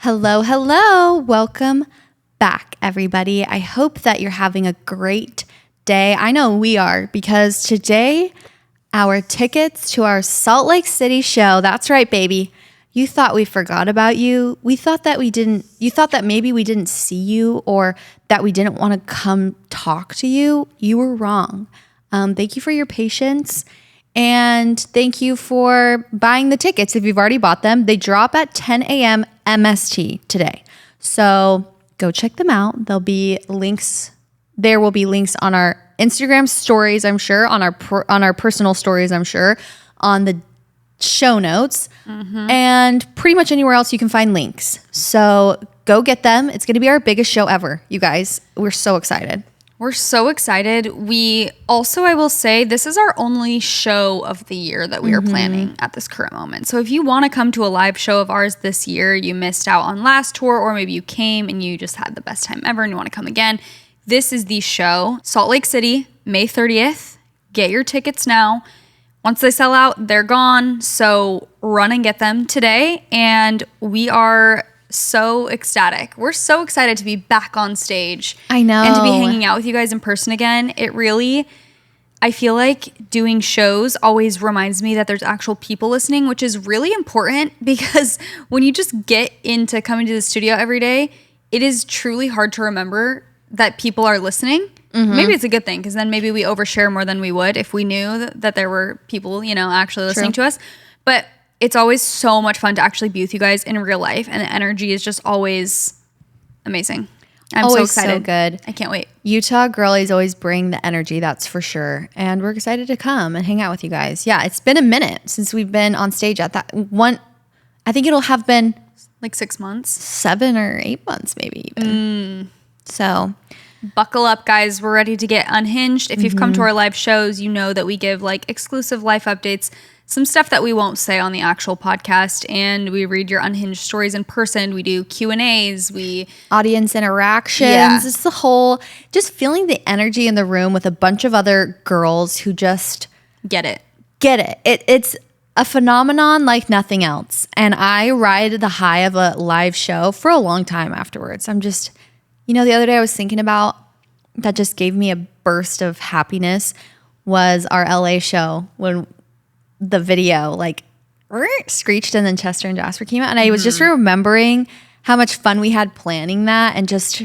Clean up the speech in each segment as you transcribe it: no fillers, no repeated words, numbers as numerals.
Hello, hello. Welcome back, everybody. I hope that you're having a great day. I know we are, because today our tickets to our Salt Lake City show, that's right, baby. You thought we forgot about you. We thought that we didn't. You thought that maybe we didn't see you or that we didn't want to come talk to you. You were wrong. Thank you for your patience. And thank you for buying the tickets if you've already bought them. They drop at 10 a.m. MST today. So go check them out. There'll be links. There will be links on our Instagram stories, I'm sure, on our personal stories, I'm sure, on the show notes, and pretty much anywhere else you can find links. So go get them. It's going to be our biggest show ever, you guys. We're so excited. We're so excited. We also, I will say, this is our only show of the year that we are planning at this current moment. So if you want to come to a live show of ours this year, you missed out on last tour, or maybe you came and you just had the best time ever and you want to come again, this is the show. Salt Lake City, May 30th. Get your tickets now. Once they sell out, they're gone. So run and get them today. And we are so ecstatic. We're so excited to be back on stage. I know. And to be hanging out with you guys in person again. It really, I feel like doing shows always reminds me that there's actual people listening, which is really important, because when you just get into coming to the studio every day, it is truly hard to remember that people are listening. Maybe it's a good thing, because then maybe we overshare more than we would if we knew that there were people, actually listening to us. But it's always so much fun to actually be with you guys in real life, and the energy is just always amazing. I'm always so excited. So good. I can't wait. Utah girlies always bring the energy, that's for sure. And we're excited to come and hang out with you guys. Yeah, it's been a minute since we've been on stage at that one. I think it'll have been like 6 months, 7 or 8 months, maybe even. So buckle up, guys. We're ready to get unhinged. If you've come to our live shows, you know that we give like exclusive life updates, some stuff that we won't say on the actual podcast, and we read your unhinged stories in person. We do Q&As. We audience interactions. Yeah. It's the whole, just feeling the energy in the room with a bunch of other girls who just get it. It's a phenomenon like nothing else. And I ride the high of a live show for a long time afterwards. I'm just, the other day I was thinking about that just gave me a burst of happiness was our LA show when the video like screeched and then Chester and Jasper came out, and I was just remembering how much fun we had planning that, and just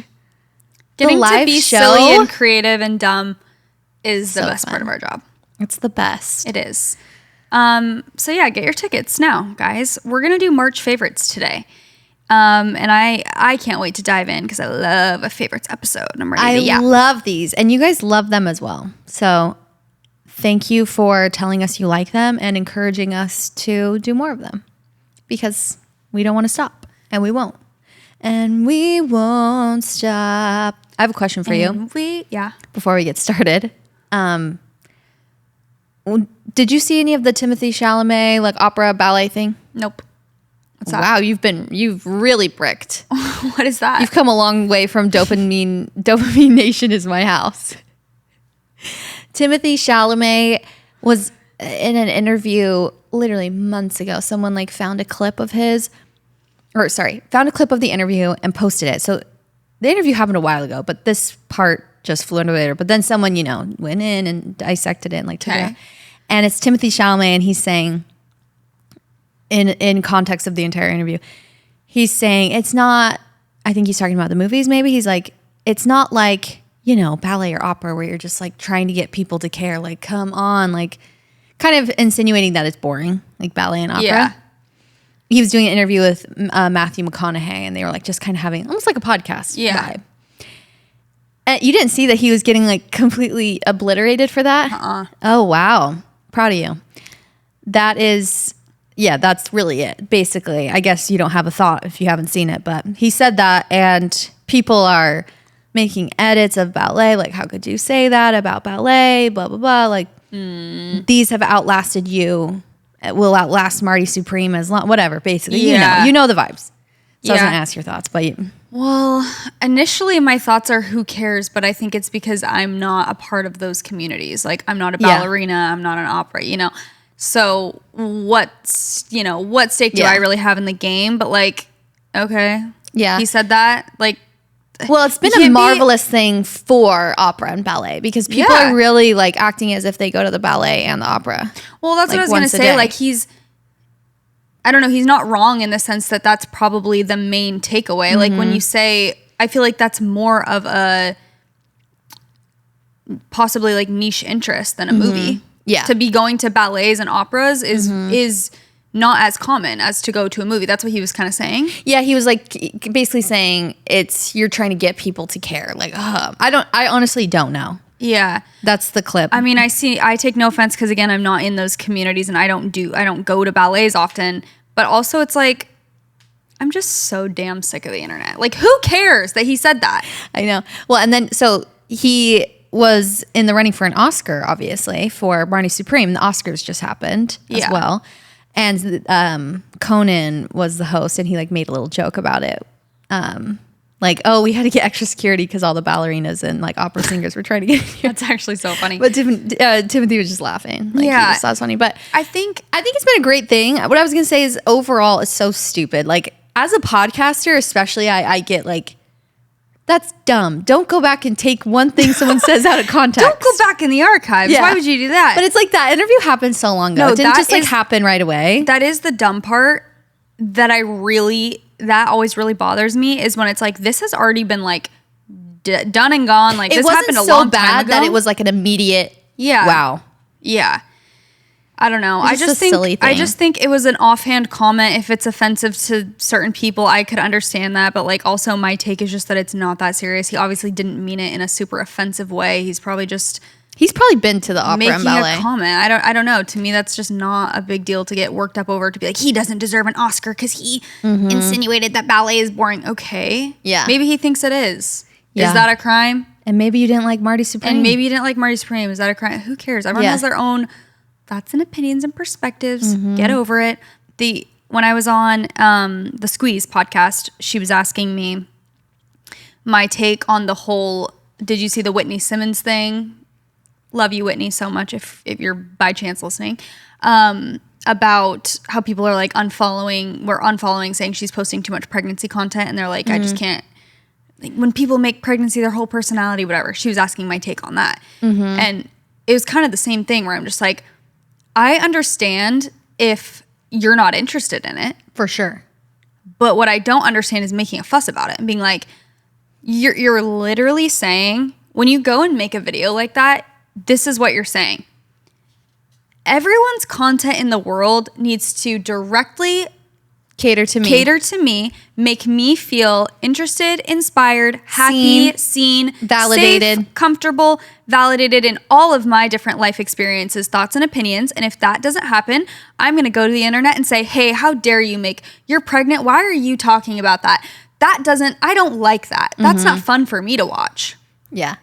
getting the live to be show. Silly and creative and dumb is the best fun. part of our job. It's the best. It is. So yeah, get your tickets now, guys. We're gonna do March favorites today. And I can't wait to dive in, because I love a favorites episode. And I'm ready I love these, and you guys love them as well. So thank you for telling us you like them and encouraging us to do more of them, because we don't want to stop, and we won't. And we won't stop. I have a question for you. Before we get started. Did you see any of the Timothée Chalamet like opera ballet thing? Nope. What's that? Wow, you've really bricked. What is that? You've come a long way from dopamine. Dopamine Nation is my house. Timothée Chalamet was in an interview literally months ago. Someone found a clip of the interview and posted it. So the interview happened a while ago, but this part just flew under the radar. But then someone, went in and dissected it and took it out. And it's Timothée Chalamet, and he's saying, in context of the entire interview, he's saying it's not, I think he's talking about the movies maybe. He's like, it's not like, ballet or opera where you're just trying to get people to care. Come on, kind of insinuating that it's boring, like ballet and opera. Yeah. He was doing an interview with Matthew McConaughey, and they were just kind of having almost like a podcast vibe. And you didn't see that he was getting completely obliterated for that? Oh, wow. Proud of you. That is... Yeah, that's really it. Basically, I guess you don't have a thought if you haven't seen it, but he said that, and people are making edits of ballet. How could you say that about ballet? Blah, blah, blah. These have outlasted you. It will outlast Marty Supreme as long, whatever, basically. Yeah. You know the vibes. So I was going to ask your thoughts, but... Well, initially my thoughts are who cares, but I think it's because I'm not a part of those communities. I'm not a ballerina. I'm not an opera, So what stake do I really have in the game? But Okay. Yeah. He said that? Like, well, it's been a marvelous thing for opera and ballet because people are really like acting as if they go to the ballet and the opera. Well, that's like, what I was going to say. Like I don't know, he's not wrong in the sense that that's probably the main takeaway. Like when you say, I feel like that's more of a possibly like niche interest than a movie. Yeah. To be going to ballets and operas is not as common as to go to a movie. That's what he was kind of saying. Yeah, he was like basically saying you're trying to get people to care. Like, I honestly don't know. Yeah. That's the clip. I mean, I take no offense because again, I'm not in those communities and I don't go to ballets often, but also it's like, I'm just so damn sick of the internet. Like, who cares that he said that? I know. Well, and then, so he was in the running for an Oscar, obviously, for Barney Supreme. The Oscars just happened as well. And Conan was the host, and he like made a little joke about it. Like, oh, we had to get extra security because all the ballerinas and like opera singers were trying to get here. That's actually so funny. But Timothy was just laughing. Like, yeah, that was funny. But I think it's been a great thing. What I was gonna say is overall, it's so stupid. Like as a podcaster, especially, I get like, that's dumb. Don't go back and take one thing someone says out of context. Don't go back in the archives. Yeah. Why would you do that? But it's like that interview happened so long ago. No, it didn't just like happen right away. That is the dumb part that that always really bothers me is when it's like, this has already been like done and gone. Like this happened a long time ago. It wasn't so bad that it was like an immediate, wow. Yeah. I don't know. I just think it was an offhand comment. If it's offensive to certain people, I could understand that. But like, also my take is just that it's not that serious. He obviously didn't mean it in a super offensive way. He's probably been to the opera and ballet. Making a comment. I don't know. To me, that's just not a big deal to get worked up over. To be like, he doesn't deserve an Oscar because he insinuated that ballet is boring. Okay. Yeah. Maybe he thinks it is. Yeah. Is that a crime? And maybe you didn't like Marty Supreme. Is that a crime? Who cares? Everyone has their own thoughts and opinions and perspectives. Get over it. When I was on the Squeeze podcast, she was asking me my take on the whole, did you see the Whitney Simmons thing? Love you, Whitney, so much if you're by chance listening. About how people are like unfollowing saying she's posting too much pregnancy content, and they're like, I just can't. Like, when people make pregnancy their whole personality, whatever. She was asking my take on that. And it was kind of the same thing where I'm just like, I understand if you're not interested in it. For sure. But what I don't understand is making a fuss about it and being like, you're literally saying, when you go and make a video like that, this is what you're saying. Everyone's content in the world needs to directly cater to me, make me feel interested, inspired, happy, seen, validated, safe, comfortable, validated in all of my different life experiences, thoughts, and opinions. And if that doesn't happen, I'm going to go to the internet and say, hey, how dare you you're pregnant? Why are you talking about that? I don't like that. That's not fun for me to watch. Yeah.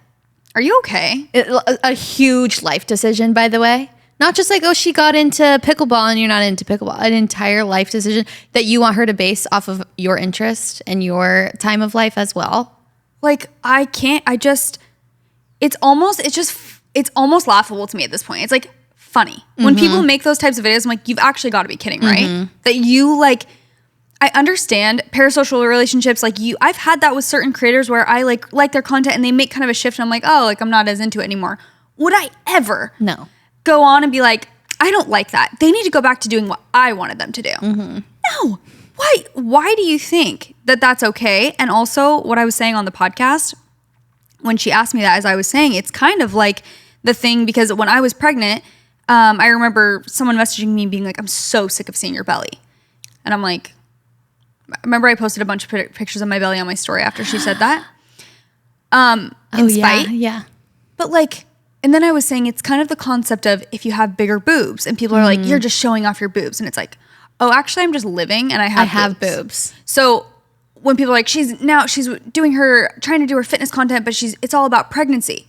Are you okay? A huge life decision, by the way. Not just like, oh, she got into pickleball and you're not into pickleball. An entire life decision that you want her to base off of your interest and your time of life as well. Like, it's almost laughable to me at this point. It's like funny. When people make those types of videos, I'm like, you've actually got to be kidding, right? That you like, I understand parasocial relationships. Like I've had that with certain creators where I like their content and they make kind of a shift and I'm like, oh, like I'm not as into it anymore. Would I ever? No. Go on and be like, I don't like that. They need to go back to doing what I wanted them to do. No. Why do you think that that's okay? And also what I was saying on the podcast, when she asked me that, as I was saying, it's kind of like the thing, because when I was pregnant, I remember someone messaging me being like, I'm so sick of seeing your belly. And I'm like, remember I posted a bunch of pictures of my belly on my story after she said that? In spite. Yeah. But like, and then I was saying it's kind of the concept of if you have bigger boobs and people are like, you're just showing off your boobs. And it's like, oh, actually I'm just living and I have boobs. So when people are like, she's trying to do her fitness content, but it's all about pregnancy.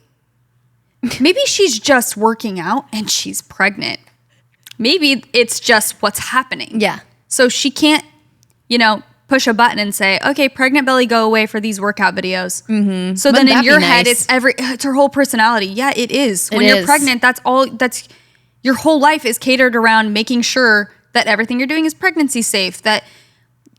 Maybe she's just working out and she's pregnant. Maybe it's just what's happening. Yeah. So she can't, push a button and say, okay, pregnant belly, go away for these workout videos. So then in your head, it's her whole personality. Yeah, it is. When you're pregnant, that's your whole life is catered around making sure that everything you're doing is pregnancy safe, that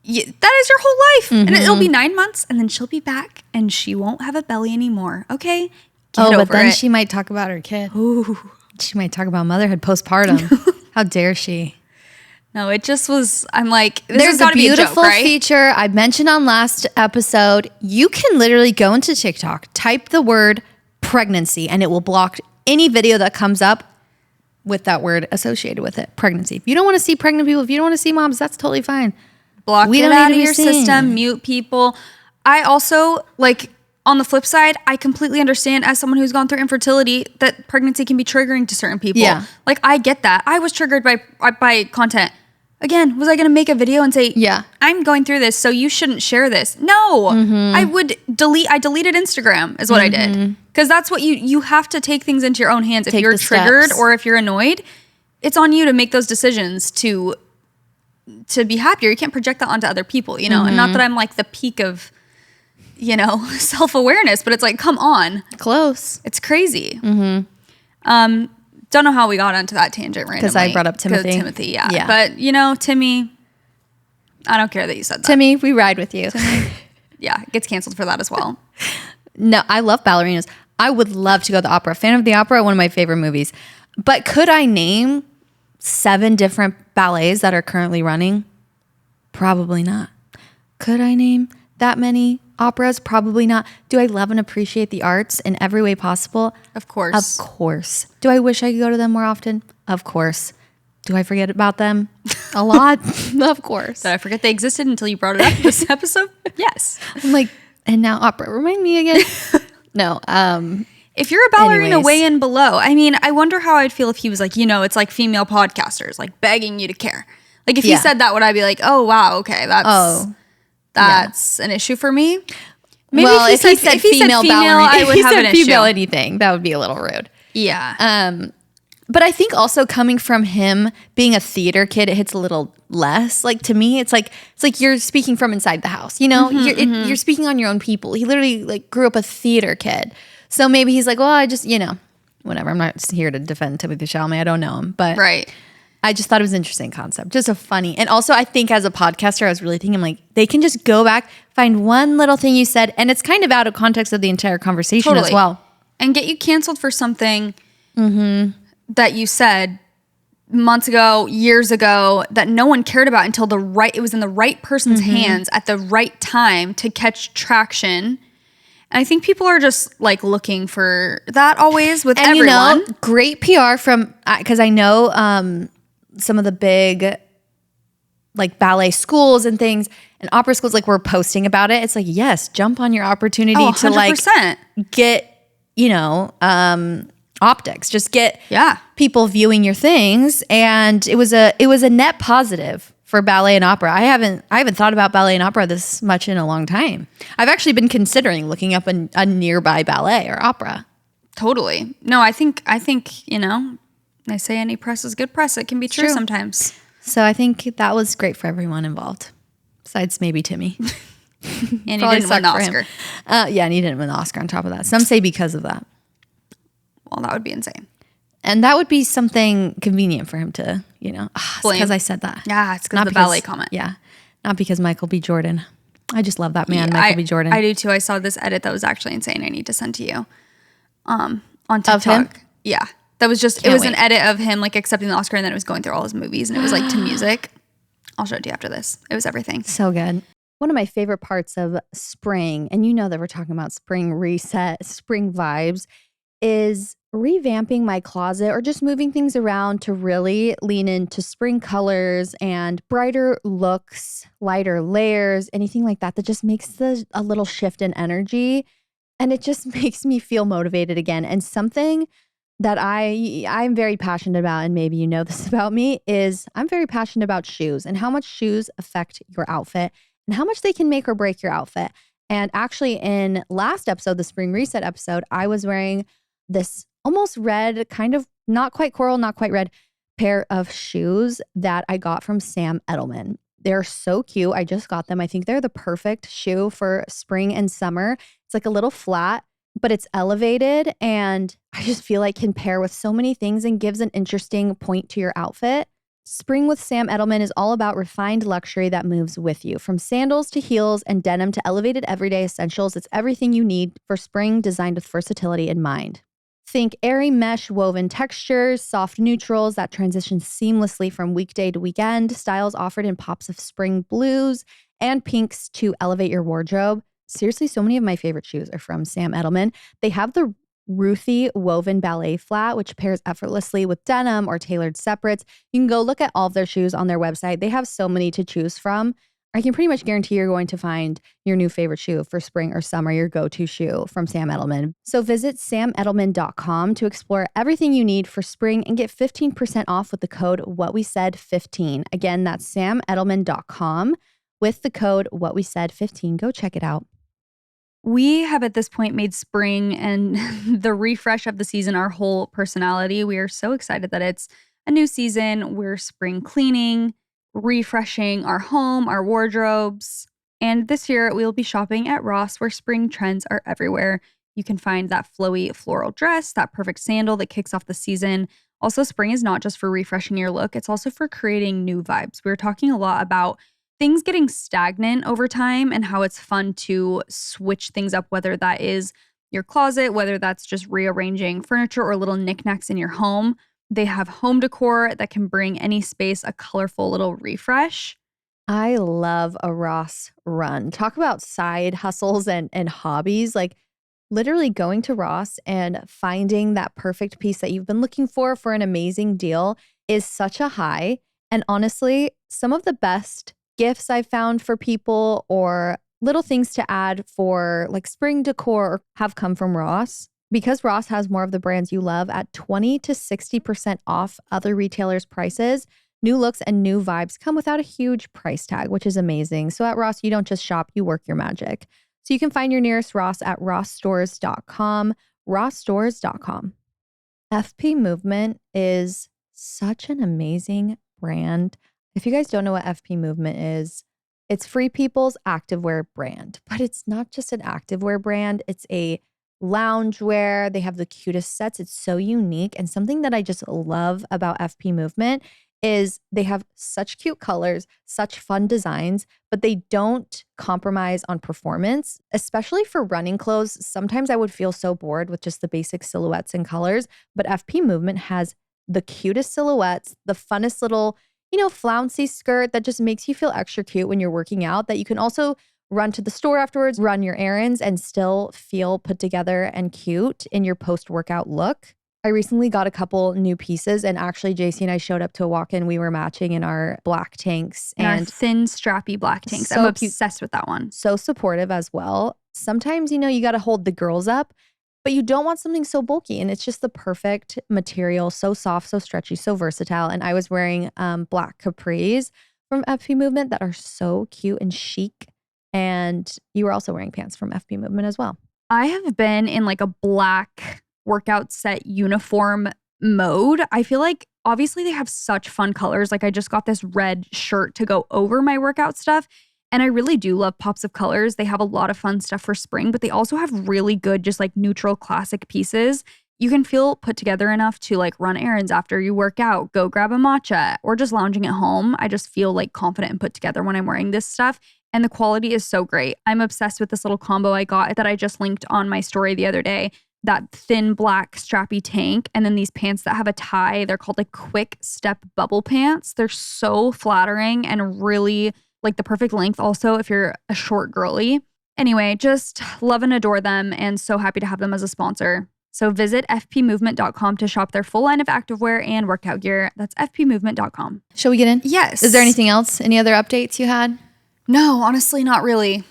that is your whole life. And it'll be 9 months and then she'll be back and she won't have a belly anymore. Okay. But then she might talk about her kid. Ooh. She might talk about motherhood postpartum. How dare she? No, it just was, I'm like, this there's has a beautiful be a joke, right? feature I mentioned on last episode. You can literally go into TikTok, type the word pregnancy, and it will block any video that comes up with that word associated with it, pregnancy. If you don't want to see pregnant people, if you don't want to see moms, that's totally fine. Block it out of your system, mute people. I also, like, on the flip side, I completely understand as someone who's gone through infertility that pregnancy can be triggering to certain people. Yeah. Like, I get that. I was triggered by content. Again, was I going to make a video and say, I'm going through this, so you shouldn't share this? No. I would I deleted Instagram is what I did. Because that's what you have to take things into your own hands. If you're triggered or if you're annoyed, it's on you to make those decisions to be happier. You can't project that onto other people, you know? And not that I'm like the peak of, you know, self-awareness, but it's like, come on. Close. It's crazy. Don't know how we got onto that tangent randomly. Because I brought up Timothée. Timothée, yeah. But, you know, Timmy, I don't care that you said that. Timmy, we ride with you. Timmy, gets canceled for that as well. No, I love ballerinas. I would love to go to the opera. Fan of the Opera, one of my favorite movies. But could I name 7 different ballets that are currently running? Probably not. Could I name that many operas? Probably not. Do I love and appreciate the arts in every way possible? Of course. Of course. Do I wish I could go to them more often? Of course. Do I forget about them? A lot? Of course. Did I forget they existed until you brought it up this episode? Yes. I'm like, and now opera. Remind me again. No. If you're a ballerina, weigh in below. I mean, I wonder how I'd feel if he was like, you know, it's like female podcasters, like begging you to care. Like if he said that, would I be like, oh, wow, okay, that's an issue for me? Maybe if he said female ballerina, I would have an issue. Female anything, that would be a little rude. Yeah. But I think also coming from him being a theater kid, it hits a little less. Like to me, it's like you're speaking from inside the house. You know, you're speaking on your own people. He literally like grew up a theater kid, so maybe he's like, well, I just whatever. I'm not here to defend Timothée Chalamet. I don't know him, but I just thought it was an interesting concept, just a funny. And also, I think as a podcaster, I was really thinking like they can just go back, find one little thing you said, and it's kind of out of context of the entire conversation as well, and get you canceled for something. That you said months ago, years ago, that no one cared about until it was in the right person's hands at the right time to catch traction. And I think people are just like looking for that always with everyone. You know, great PR from, because I know some of the big like ballet schools and things and opera schools like were posting about it. It's like, yes, jump on your opportunity to like get, optics, just get people viewing your things. And it was a net positive for ballet and opera. I haven't thought about ballet and opera this much in a long time. I've actually been considering looking up a nearby ballet or opera. Totally. No, I think, they say any press is good press. It can be true sometimes. So I think that was great for everyone involved. Besides maybe Timmy. And he didn't win the Oscar. And he didn't win the Oscar on top of that. Some say because of that. Well, that would be insane. And that would be something convenient for him to, because I said that. Yeah, it's because of the ballet comment. Yeah. Not because Michael B. Jordan. I just love that man, Michael B. Jordan. I do too. I saw this edit that was actually insane. I need to send to you. On TikTok. Of him? Yeah. That was just, it was an edit of him like accepting the Oscar and then it was going through all his movies and it was like to music. I'll show it to you after this. It was everything. So good. One of my favorite parts of spring, and you know that we're talking about spring reset, spring vibes, is revamping my closet or just moving things around to really lean into spring colors and brighter looks, lighter layers, anything like that just makes a little shift in energy. And it just makes me feel motivated again. And something that I'm very passionate about, and maybe you know this about me, is I'm very passionate about shoes and how much shoes affect your outfit and how much they can make or break your outfit. And actually in last episode, the spring reset episode, I was wearing this almost red, kind of not quite coral, not quite red pair of shoes that I got from Sam Edelman. They're so cute. I just got them. I think they're the perfect shoe for spring and summer. It's like a little flat, but it's elevated and I just feel like can pair with so many things and gives an interesting point to your outfit. Spring with Sam Edelman is all about refined luxury that moves with you. From sandals to heels and denim to elevated everyday essentials, it's everything you need for spring, designed with versatility in mind. Think airy mesh woven textures, soft neutrals that transition seamlessly from weekday to weekend, styles offered in pops of spring blues and pinks to elevate your wardrobe. Seriously, so many of my favorite shoes are from Sam Edelman. They have the Ruthie woven ballet flat, which pairs effortlessly with denim or tailored separates. You can go look at all of their shoes on their website. They have so many to choose from. I can pretty much guarantee you're going to find your new favorite shoe for spring or summer, your go-to shoe from Sam Edelman. So visit samedelman.com to explore everything you need for spring and get 15% off with the code WhatWeSaid15. Again, that's samedelman.com with the code WhatWeSaid15. Go check it out. We have at this point made spring and the refresh of the season our whole personality. We are so excited that it's a new season. We're spring cleaning, refreshing our home, our wardrobes. And this year we'll be shopping at Ross, where spring trends are everywhere. You can find that flowy floral dress, that perfect sandal that kicks off the season. Also, spring is not just for refreshing your look, it's also for creating new vibes. We were talking a lot about things getting stagnant over time and how it's fun to switch things up, whether that is your closet, whether that's just rearranging furniture or little knickknacks in your home. They have home decor that can bring any space a colorful little refresh. I love a Ross run. Talk about side hustles and hobbies. Like literally going to Ross and finding that perfect piece that you've been looking for an amazing deal is such a high. And honestly, some of the best gifts I've found for people or little things to add for like spring decor have come from Ross. Because Ross has more of the brands you love at 20 to 60% off other retailers' prices, new looks and new vibes come without a huge price tag, which is amazing. So at Ross, you don't just shop, you work your magic. So you can find your nearest Ross at rossstores.com, rossstores.com. FP Movement is such an amazing brand. If you guys don't know what FP Movement is, it's Free People's activewear brand, but it's not just an activewear brand. It's a loungewear. They have the cutest sets. It's so unique. And something that I just love about FP Movement is they have such cute colors, such fun designs, but they don't compromise on performance, especially for running clothes. Sometimes I would feel so bored with just the basic silhouettes and colors, but FP Movement has the cutest silhouettes, the funnest little flouncy skirt that just makes you feel extra cute when you're working out, that you can also run to the store afterwards, run your errands, and still feel put together and cute in your post-workout look. I recently got a couple new pieces, and actually JC and I showed up to a walk-in. We were matching in our black tanks. And our thin, strappy black tanks. So I'm obsessed with that one. So supportive as well. Sometimes, you got to hold the girls up, but you don't want something so bulky, and it's just the perfect material, so soft, so stretchy, so versatile. And I was wearing black capris from FP Movement that are so cute and chic, and you were also wearing pants from FP Movement as well. I have been in like a black workout set uniform mode. I feel like obviously they have such fun colors. Like I just got this red shirt to go over my workout stuff. And I really do love pops of colors. They have a lot of fun stuff for spring, but they also have really good, just like neutral classic pieces. You can feel put together enough to like run errands after you work out, go grab a matcha, or just lounging at home. I just feel like confident and put together when I'm wearing this stuff. And the quality is so great. I'm obsessed with this little combo I got that I just linked on my story the other day. That thin black strappy tank, and then these pants that have a tie. They're called like quick step bubble pants. They're so flattering and really like the perfect length also if you're a short girly. Anyway, just love and adore them, and so happy to have them as a sponsor. So visit fpmovement.com to shop their full line of activewear and workout gear. That's fpmovement.com. Shall we get in? Yes. Is there anything else? Any other updates you had? No, honestly, not really.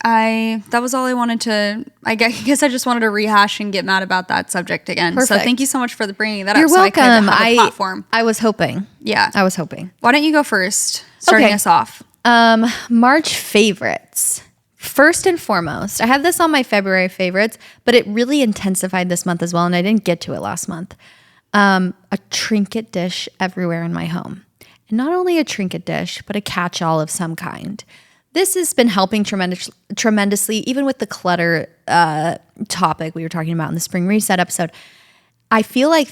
That was all I wanted to, I guess I just wanted to rehash and get mad about that subject again. Perfect. So thank you so much for bringing that You're up. welcome. So I could have a platform. I was hoping. Yeah. I was hoping. Why don't you go first, starting us off? March favorites. First and foremost, I had this on my February favorites, but it really intensified this month as well, and I didn't get to it last month. A trinket dish everywhere in my home. And not only a trinket dish, but a catch-all of some kind. This has been helping tremendously, even with the clutter topic we were talking about in the Spring Reset episode. I feel like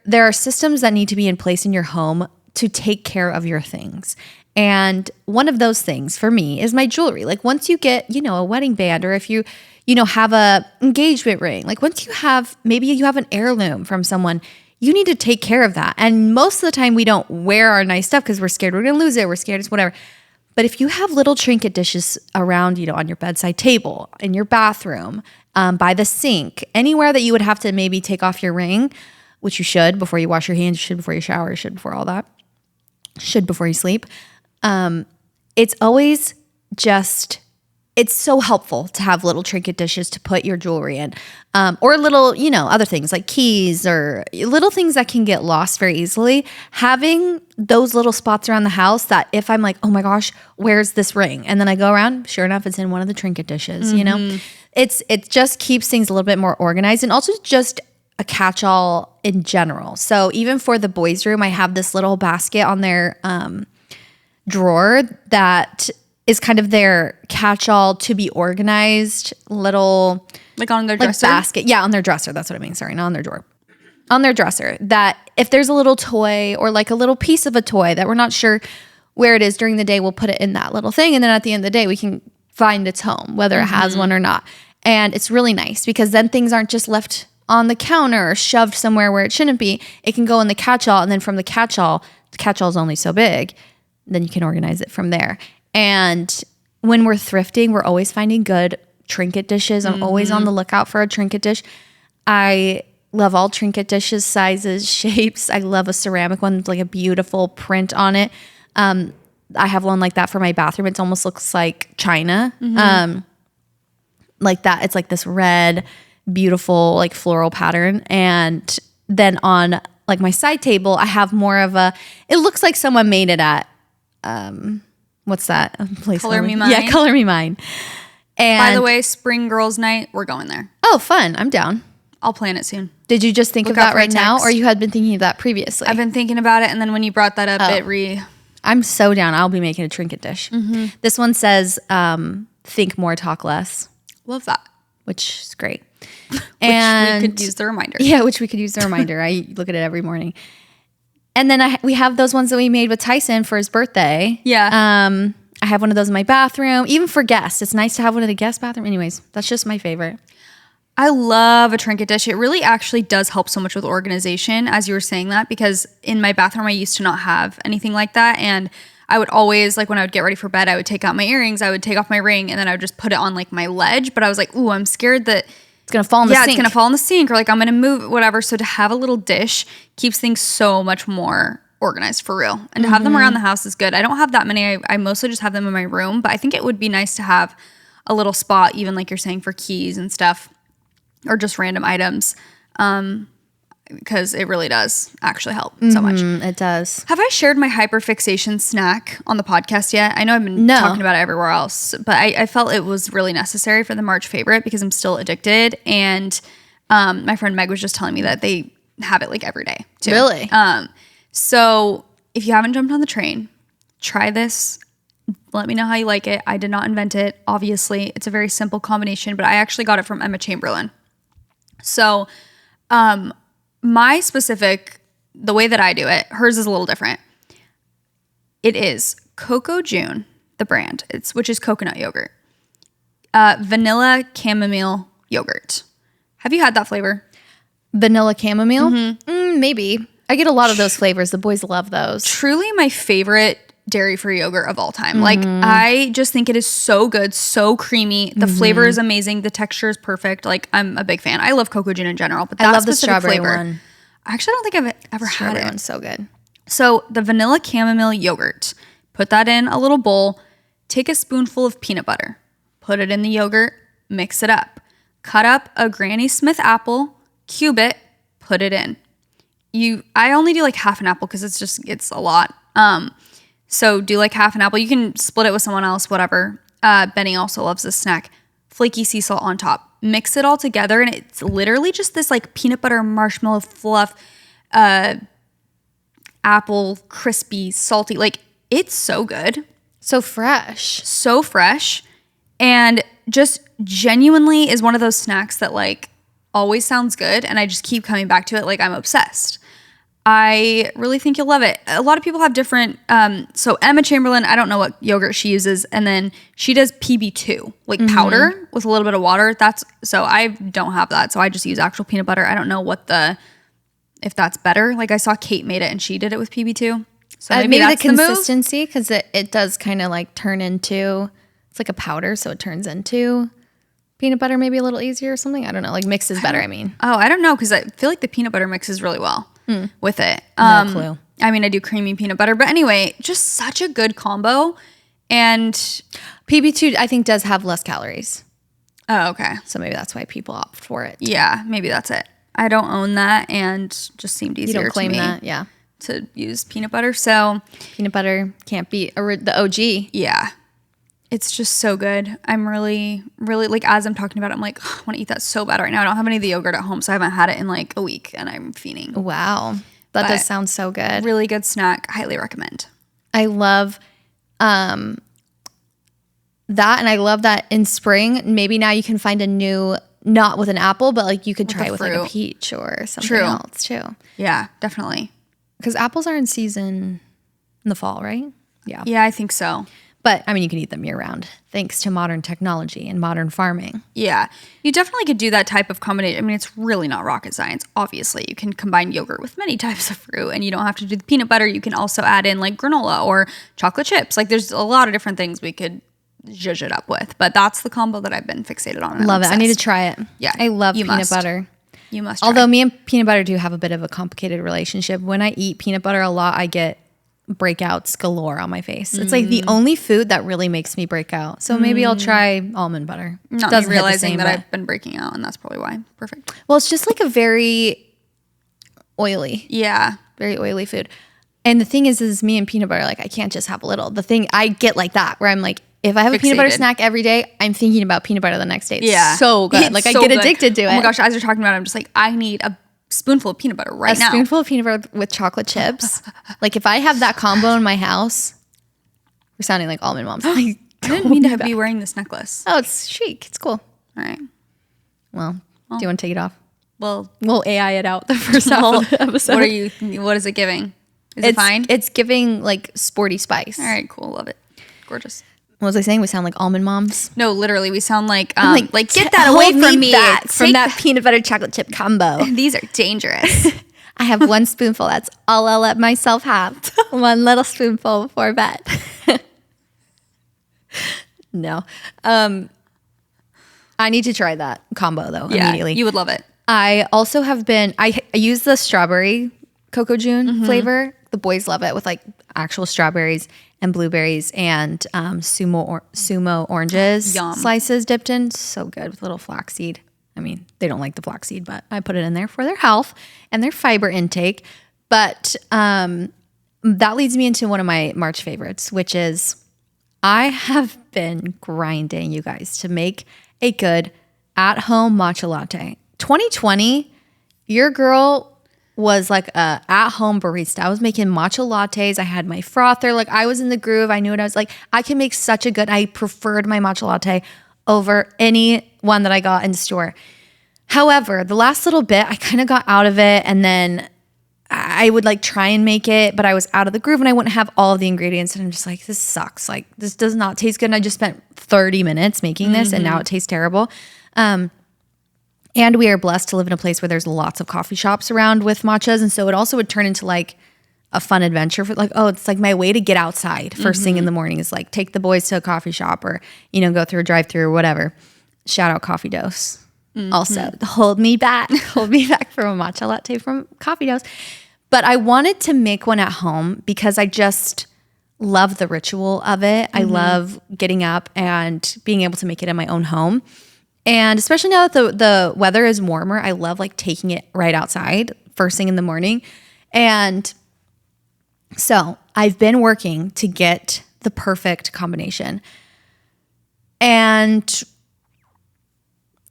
there are systems that need to be in place in your home to take care of your things. And one of those things for me is my jewelry. Like once you get, a wedding band, or if you have a engagement ring, like once maybe you have an heirloom from someone, you need to take care of that. And most of the time we don't wear our nice stuff because we're scared we're going to lose it. We're scared it's whatever. But if you have little trinket dishes around, on your bedside table, in your bathroom, by the sink, anywhere that you would have to maybe take off your ring, which you should before you wash your hands, you should before you shower, you should before all that, should before you sleep. It's always it's so helpful to have little trinket dishes to put your jewelry in, or little, other things like keys or little things that can get lost very easily. Having those little spots around the house that if I'm like, oh my gosh, where's this ring? And then I go around, sure enough, it's in one of the trinket dishes, It just keeps things a little bit more organized, and also just a catch-all in general. So even for the boys' room, I have this little basket on their drawer that is kind of their catch-all to be organized little, like on their dresser, basket. Yeah, on their dresser. That's what I mean. Sorry, not on their drawer. On their dresser. That if there's a little toy or like a little piece of a toy that we're not sure where it is during the day, we'll put it in that little thing, and then at the end of the day, we can find its home, whether it has one or not. And it's really nice because then things aren't just left on the counter or shoved somewhere where it shouldn't be. It can go in the catch-all, and then from the catch-all is only so big, then you can organize it from there. And when we're thrifting, we're always finding good trinket dishes. I'm always on the lookout for a trinket dish. I love all trinket dishes, sizes, shapes. I love a ceramic one with like a beautiful print on it. I have one like that for my bathroom. It almost looks like china. Like that. It's like this red, beautiful, like floral pattern. And then on like my side table, I have more of it looks like someone made it at, what's that place? Color Me Mine. Yeah, Color Me Mine. And by the way, Spring Girls Night, we're going there. Oh, fun. I'm down. I'll plan it soon. Did you just think of that right now, or you had been thinking of that previously? I've been thinking about it, and then when you brought that up, I'm so down. I'll be making a trinket dish. This one says, think more, talk less. Love that. Which is great. And we could use the reminder. Yeah, which we could use the reminder. I look at it every morning. And then we have those ones that we made with Tyson for his birthday. Yeah. I have one of those in my bathroom. Even for guests, it's nice to have one in the guest bathroom. Anyways, that's just my favorite. I love a trinket dish. It really actually does help so much with organization, as you were saying that, because in my bathroom, I used to not have anything like that. And I would always, like when I would get ready for bed, I would take out my earrings, I would take off my ring, and then I would just put it on like my ledge. But I was like, ooh, I'm scared that it's going to fall in the sink. Yeah, it's going to fall in the sink, or like I'm going to move it, whatever. So to have a little dish keeps things so much more organized for real. And to have them around the house is good. I don't have that many. I mostly just have them in my room, but I think it would be nice to have a little spot, even like you're saying, for keys and stuff, or just random items, because it really does actually help so much. It does. Have I shared my hyperfixation snack on the podcast yet? I know I've been talking about it everywhere else, but I felt it was really necessary for the March favorite because I'm still addicted. And my friend Meg was just telling me that they have it like every day too. Really? So if you haven't jumped on the train, try this. Let me know how you like it. I did not invent it, obviously. It's a very simple combination, but I actually got it from Emma Chamberlain. So my specific, the way that I do it, hers is a little different. It is Coco June, the brand, which is coconut yogurt. Vanilla chamomile yogurt. Have you had that flavor? Vanilla chamomile? Maybe. I get a lot of those flavors. The boys love those. Truly my favorite dairy-free yogurt of all time. Like, I just think it is so good, so creamy. The flavor is amazing. The texture is perfect. Like, I'm a big fan. I love Coco June in general, but that I love the strawberry flavor, one. I actually don't think I've ever had it. One's so good. So the vanilla chamomile yogurt, put that in a little bowl. Take a spoonful of peanut butter. Put it in the yogurt. Mix it up. Cut up a Granny Smith apple. Cube it. Put it in. I only do like half an apple because it's a lot. So do like half an apple. You can split it with someone else, whatever. Benny also loves this snack. Flaky sea salt on top. Mix it all together, and it's literally just this like peanut butter marshmallow fluff, apple, crispy, salty. Like, it's so good. So fresh. So fresh. And just genuinely is one of those snacks that like always sounds good, and I just keep coming back to it. Like, I'm obsessed. I really think you'll love it. A lot of people have different, so Emma Chamberlain, I don't know what yogurt she uses, and then she does PB2, like powder with a little bit of water. So I don't have that, so I just use actual peanut butter. I don't know if that's better. Like I saw Kate made it and she did it with PB2. So maybe that's the consistency, because it does kind of like turn into, it's like a powder, so it turns into peanut butter maybe a little easier or something. I don't know, like mixes better, I mean. Oh, I don't know, because I feel like the peanut butter mixes really well with it. No clue. I mean, I do creamy peanut butter, but anyway, just such a good combo. And PB2 I think does have less calories. Oh, okay. So maybe that's why people opt for it. Yeah, maybe that's it. I don't own that, and just seemed easier you don't claim to me that, yeah. to use peanut butter. So peanut butter can't beat the OG. Yeah. It's just so good. I'm really, really, like, as I'm talking about it, I'm like, oh, I want to eat that so bad right now. I don't have any of the yogurt at home, so I haven't had it in like a week, and I'm fiending. Wow. That does sound so good. Really good snack. Highly recommend. I love that, and I love that in spring, maybe now you can find a new, not with an apple, but like you could try it with like a peach or something else too. Yeah, definitely. Because apples are in season in the fall, right? Yeah. Yeah, I think so. But, I mean, you can eat them year-round, thanks to modern technology and modern farming. Yeah. You definitely could do that type of combination. I mean, it's really not rocket science. Obviously, you can combine yogurt with many types of fruit, and you don't have to do the peanut butter. You can also add in, like, granola or chocolate chips. Like, there's a lot of different things we could zhuzh it up with. But that's the combo that I've been fixated on. Love it. I need to try it. Yeah. I love peanut butter. You must try. Although me and peanut butter do have a bit of a complicated relationship. When I eat peanut butter a lot, I get breakouts galore on my face. It's like the only food that really makes me break out. So maybe I'll try almond butter. Not me realizing that I've been breaking out, and that's probably why. Perfect. Well, it's just like a very oily. Yeah. Very oily food. And the thing is me and peanut butter, like I can't just have a little. The thing, I get like that, where I'm like, if I have a peanut butter snack every day, I'm thinking about peanut butter the next day. It's so good. Like I get addicted to it. Oh my gosh, as you're talking about it, I'm just like, I need a spoonful of peanut butter right now. A spoonful of peanut butter with chocolate chips. Like if I have that combo in my house, we're sounding like almond moms. I didn't mean to be wearing this necklace. Oh, it's chic. It's cool. All right. Well, do you want to take it off? Well, we'll AI it out the first half of the episode. What is it giving? Is it fine? It's giving like sporty spice. All right, cool. Love it. Gorgeous. What was I saying? We sound like almond moms? No, literally, we sound like get that away from me. From that peanut butter chocolate chip combo. These are dangerous. I have one spoonful. That's all I'll let myself have. One little spoonful before bed. No. I need to try that combo though immediately. You would love it. I also have I use the strawberry Cocoa June flavor. The boys love it with like actual strawberries and blueberries and sumo oranges slices dipped in. So good with a little flaxseed. I mean, they don't like the flaxseed, but I put it in there for their health and their fiber intake. But that leads me into one of my March favorites, which is I have been grinding, you guys, to make a good at-home matcha latte. 2020, your girl was like a at-home barista. I was making matcha lattes. I had my frother. Like I was in the groove. I knew what I was like. I can make such a good, I preferred my matcha latte over any one that I got in the store. However, the last little bit, I kind of got out of it, and then I would like try and make it, but I was out of the groove and I wouldn't have all of the ingredients. And I'm just like, this sucks. Like this does not taste good. And I just spent 30 minutes making this and now it tastes terrible. And we are blessed to live in a place where there's lots of coffee shops around with matchas. And so it also would turn into like a fun adventure for like, oh, it's like my way to get outside first thing in the morning is like take the boys to a coffee shop or, you know, go through a drive-through or whatever. Shout out Coffee Dose. Also, hold me back from a matcha latte from Coffee Dose. But I wanted to make one at home because I just love the ritual of it. I love getting up and being able to make it in my own home. And especially now that the weather is warmer, I love like taking it right outside first thing in the morning. And so I've been working to get the perfect combination. And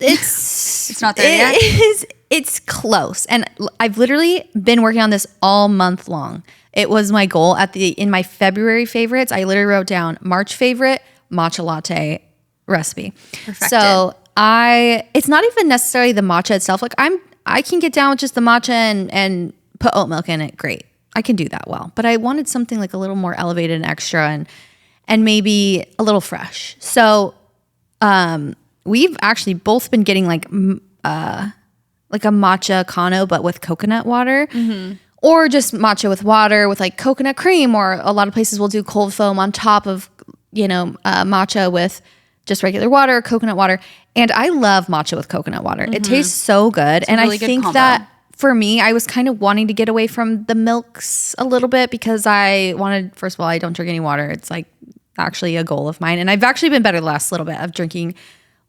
it's not there yet. It's close. And I've literally been working on this all month long. It was my goal in my February favorites. I literally wrote down March favorite matcha latte recipe. Perfected. So it's not even necessarily the matcha itself. Like I can get down with just the matcha and put oat milk in it, great. I can do that well. But I wanted something like a little more elevated and extra and maybe a little fresh. So we've actually both been getting like a matcha kano, but with coconut water. Or just matcha with water with like coconut cream, or a lot of places will do cold foam on top of, matcha with just regular water, coconut water. And I love matcha with coconut water. It tastes so good. And really I think that for me, I was kind of wanting to get away from the milks a little bit because I wanted, first of all, I don't drink any water. It's like actually a goal of mine. And I've actually been better the last little bit of drinking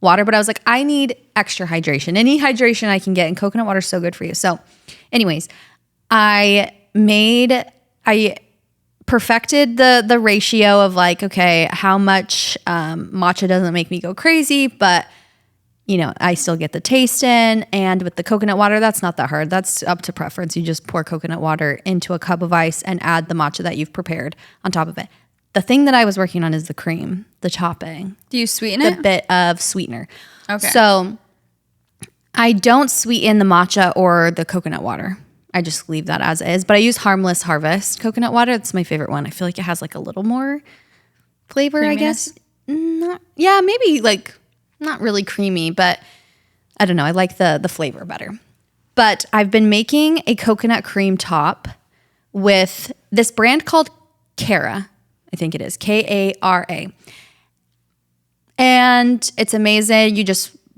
water, but I was like, I need extra hydration. Any hydration I can get, and coconut water is so good for you. So anyways, I perfected the ratio of like, okay, how much matcha doesn't make me go crazy, but I still get the taste in. And with the coconut water, that's not that hard. That's up to preference. You just pour coconut water into a cup of ice and add the matcha that you've prepared on top of it. The thing that I was working on is the cream, the topping. Do you sweeten it? The bit of sweetener. Okay. So I don't sweeten the matcha or the coconut water. I just leave that as is. But I use Harmless Harvest coconut water. It's my favorite one. I feel like it has like a little more flavor, Creaminess? I guess. Maybe like not really creamy, but I don't know. I like the flavor better. But I've been making a coconut cream top with this brand called Kara. I think it is Kara. And it's amazing.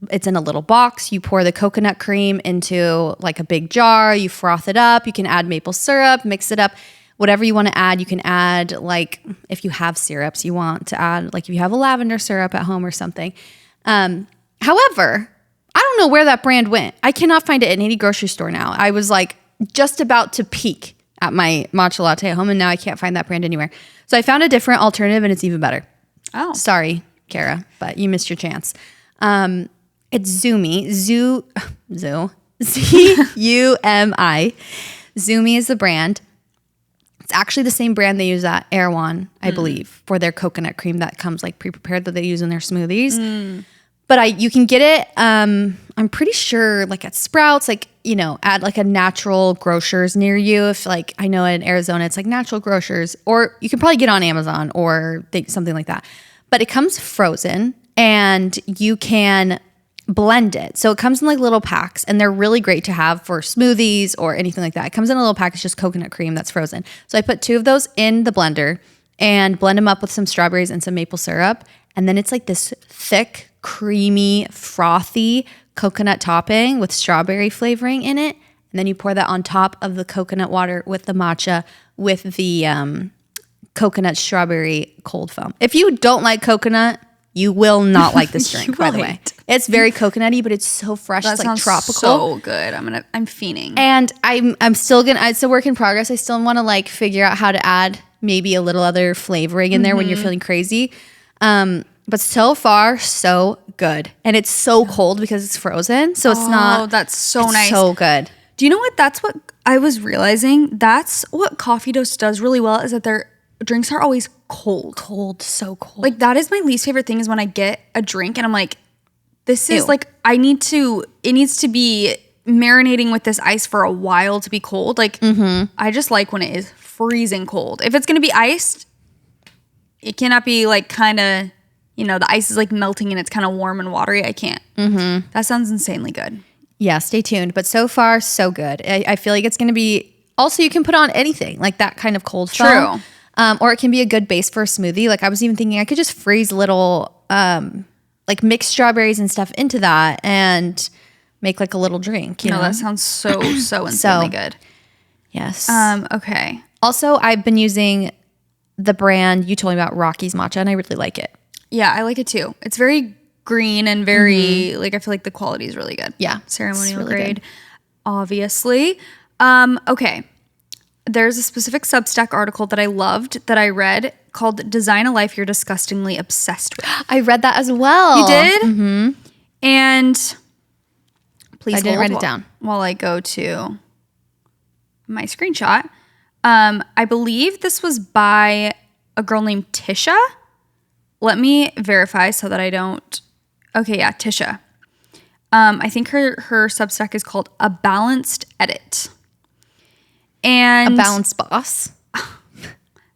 It's in a little box. You pour the coconut cream into like a big jar. You froth it up. You can add maple syrup, mix it up. Whatever you want to add, you can add like if you have syrups you want to add, like if you have a lavender syrup at home or something. However, I don't know where that brand went. I cannot find it in any grocery store now. I was like just about to peak at my matcha latte at home, and now I can't find that brand anywhere. So I found a different alternative, and it's even better. Oh. Sorry, Kara, but you missed your chance. It's Zumi. Z-U-M-I. Zumi is the brand. It's actually the same brand they use at Erewhon, I believe, for their coconut cream that comes like pre-prepared that they use in their smoothies. But you can get it, I'm pretty sure like at Sprouts, like, at like a natural grocers near you. If like, I know in Arizona, it's like natural grocers, or you can probably get on Amazon or something like that. But it comes frozen and you can blend it. So it comes in like little packs, and they're really great to have for smoothies or anything like that. It comes in a little pack. It's just coconut cream that's frozen. So I put 2 of those in the blender and blend them up with some strawberries and some maple syrup. And then it's like this thick, creamy, frothy coconut topping with strawberry flavoring in it. And then you pour that on top of the coconut water with the matcha with the coconut strawberry cold foam. If you don't like coconut, you will not like this drink, by the way. It's very coconutty, but it's so fresh. That it's like tropical. So good. I'm fiending. And I'm still it's a work in progress. I still want to like figure out how to add maybe a little other flavoring in there when you're feeling crazy. But so far, so good. And it's so cold because it's frozen. So it's not. Oh, that's so nice. So good. Do you know what? That's what I was realizing. That's what Coffee Dose does really well, is that their drinks are always cold. Cold, so cold. Like that is my least favorite thing, is when I get a drink and I'm like, this is like, it needs to be marinating with this ice for a while to be cold. Like I just like when it is freezing cold. If it's going to be iced, it cannot be like kind of, the ice is like melting and it's kind of warm and watery. I can't. That sounds insanely good. Yeah, stay tuned. But so far, so good. I feel like it's going to be, also you can put on anything, like that kind of cold foam. True. Or it can be a good base for a smoothie. Like I was even thinking I could just freeze little, like mixed strawberries and stuff into that and make like a little drink. You know, that sounds so insanely good. Yes. Okay. Also, I've been using the brand you told me about, Rocky's Matcha, and I really like it. Yeah, I like it too. It's very green and very like, I feel like the quality is really good. Yeah. Ceremonial really grade, good. Obviously. Okay. There's a specific Substack article that I loved that I read called Design a Life You're Disgustingly Obsessed With. I read that as well. You did? Mm-hmm. And please I didn't write it down. While I go to my screenshot. I believe this was by a girl named Tisha. Let me verify so that I don't. Okay, yeah, Tisha. I think her Substack is called A Balanced Edit. And A balanced boss.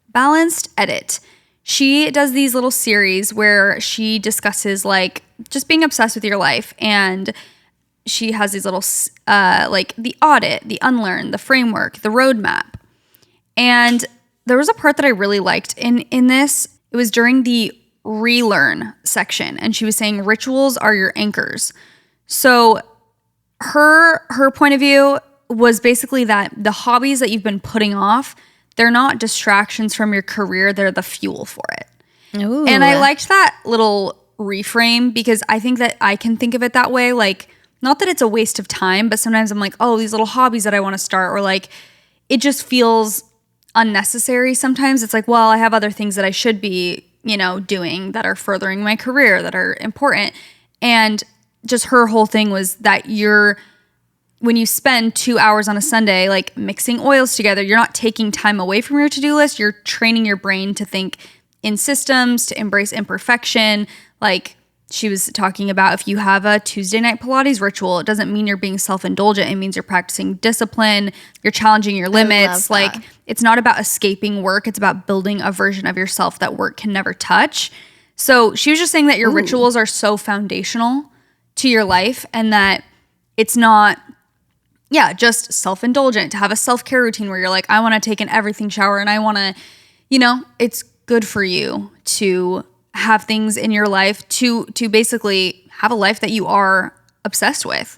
Balanced Edit. She does these little series where she discusses like just being obsessed with your life, and she has these little like the audit, the unlearn, the framework, the roadmap. And there was a part that I really liked in this. It was during the relearn section, and she was saying rituals are your anchors. So her point of view was basically that the hobbies that you've been putting off, they're not distractions from your career, they're the fuel for it. Ooh. And I liked that little reframe because I think that I can think of it that way. Like, not that it's a waste of time, but sometimes I'm like, oh, these little hobbies that I want to start, or like, it just feels unnecessary sometimes. It's like, well, I have other things that I should be, doing that are furthering my career, that are important. And just her whole thing was that when you spend 2 hours on a Sunday, like mixing oils together, you're not taking time away from your to-do list. You're training your brain to think in systems, to embrace imperfection. Like she was talking about, if you have a Tuesday night Pilates ritual, it doesn't mean you're being self-indulgent. It means you're practicing discipline. You're challenging your limits. Like, it's not about escaping work. It's about building a version of yourself that work can never touch. So she was just saying that your rituals are so foundational to your life, and that it's not just self-indulgent to have a self-care routine where you're like, I want to take an everything shower, and I want to, it's good for you to have things in your life to basically have a life that you are obsessed with,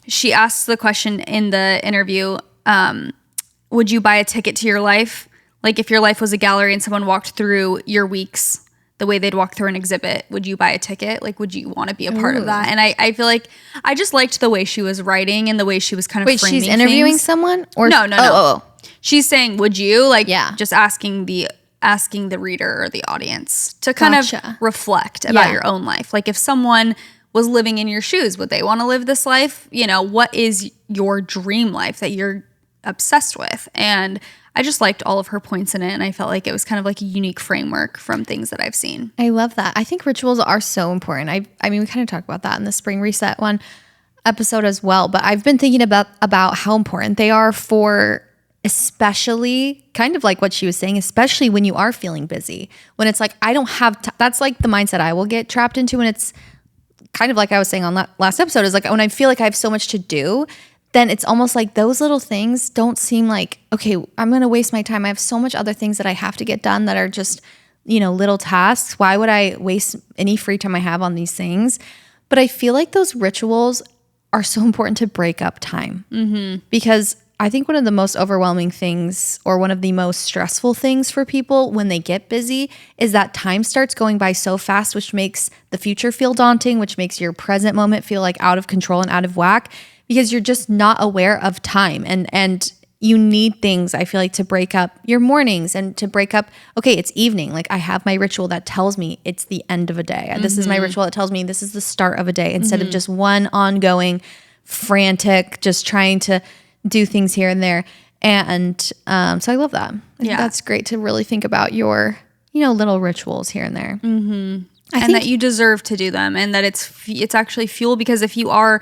she asks the question in the interview, would you buy a ticket to your life? Like, if your life was a gallery and someone walked through your weeks the way they'd walk through an exhibit, would you buy a ticket? Like, would you want to be a part of that? And I feel like I just liked the way she was writing and the way she was kind of framing she's interviewing things. someone? Or No. Oh. She's saying, would you? Like, Yeah. just asking the reader or the audience to kind of reflect about your own life. Like, if someone was living in your shoes, would they want to live this life? What is your dream life that you're obsessed with? And I just liked all of her points in it, and I felt like it was kind of like a unique framework from things that I've seen. I love that. I think rituals are so important. I mean, we kind of talked about that in the Spring Reset one episode as well, but I've been thinking about how important they are for, especially kind of like what she was saying, especially when you are feeling busy, when it's like, I don't have that's like the mindset I will get trapped into. And it's kind of like I was saying on that last episode, is like when I feel like I have so much to do, then it's almost like those little things don't seem like, okay, I'm going to waste my time. I have so much other things that I have to get done that are just, little tasks. Why would I waste any free time I have on these things? But I feel like those rituals are so important to break up time, because I think one of the most overwhelming things, or one of the most stressful things for people when they get busy, is that time starts going by so fast, which makes the future feel daunting, which makes your present moment feel like out of control and out of whack, because you're just not aware of time. And you need things, I feel like, to break up your mornings and to break up, okay, it's evening. Like, I have my ritual that tells me it's the end of a day. This is my ritual that tells me this is the start of a day, instead of just one ongoing, frantic, just trying to do things here and there. And so I love that. I think that's great to really think about your, little rituals here and there. And that you deserve to do them, and that it's actually fuel, because if you are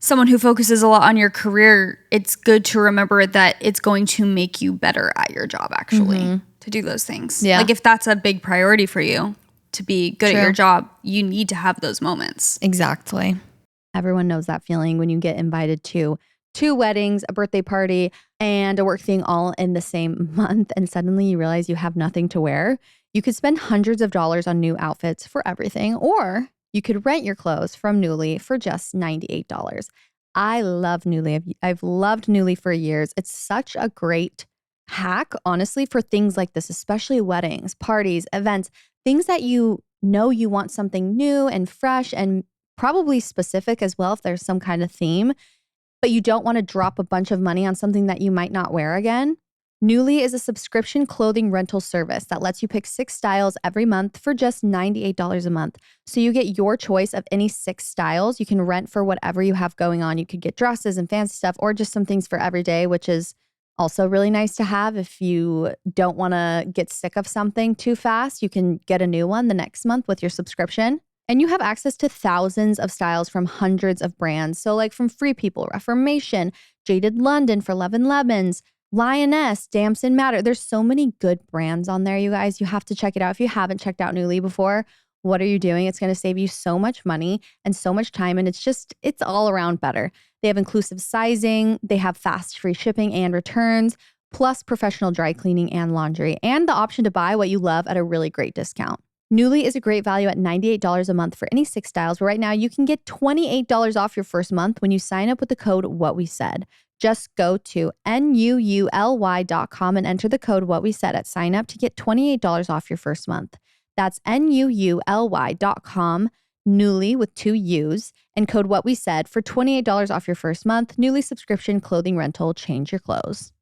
someone who focuses a lot on your career, it's good to remember that it's going to make you better at your job, actually, to do those things. Yeah. Like, if that's a big priority for you, to be good at your job, you need to have those moments. Exactly. Everyone knows that feeling when you get invited to 2 weddings, a birthday party, and a work thing all in the same month, and suddenly you realize you have nothing to wear. You could spend hundreds of dollars on new outfits for everything, or you could rent your clothes from Nuuly for just $98. I love Nuuly. I've loved Nuuly for years. It's such a great hack, honestly, for things like this, especially weddings, parties, events, things that you want something new and fresh and probably specific as well if there's some kind of theme, but you don't want to drop a bunch of money on something that you might not wear again. Nuuly is a subscription clothing rental service that lets you pick 6 styles every month for just $98 a month. So you get your choice of any 6 styles. You can rent for whatever you have going on. You could get dresses and fancy stuff, or just some things for every day, which is also really nice to have. If you don't want to get sick of something too fast, you can get a new one the next month with your subscription. And you have access to thousands of styles from hundreds of brands. So like from Free People, Reformation, Jaded London for Love and Lemons, Lioness, Damson Matter. There's so many good brands on there, you guys. You have to check it out. If you haven't checked out Nuuly before, what are you doing? It's going to save you so much money and so much time. And it's all around better. They have inclusive sizing. They have fast free shipping and returns, plus professional dry cleaning and laundry, and the option to buy what you love at a really great discount. Nuuly is a great value at $98 a month for any 6 styles. But right now, you can get $28 off your first month when you sign up with the code WhatWeSaid. Just go to NUULY.com and enter the code WhatWeSaid at sign up to get $28 off your first month. That's NUULY.com, Nuuly with 2 U's, and code WhatWeSaid for $28 off your first month. Nuuly subscription clothing rental. Change your clothes.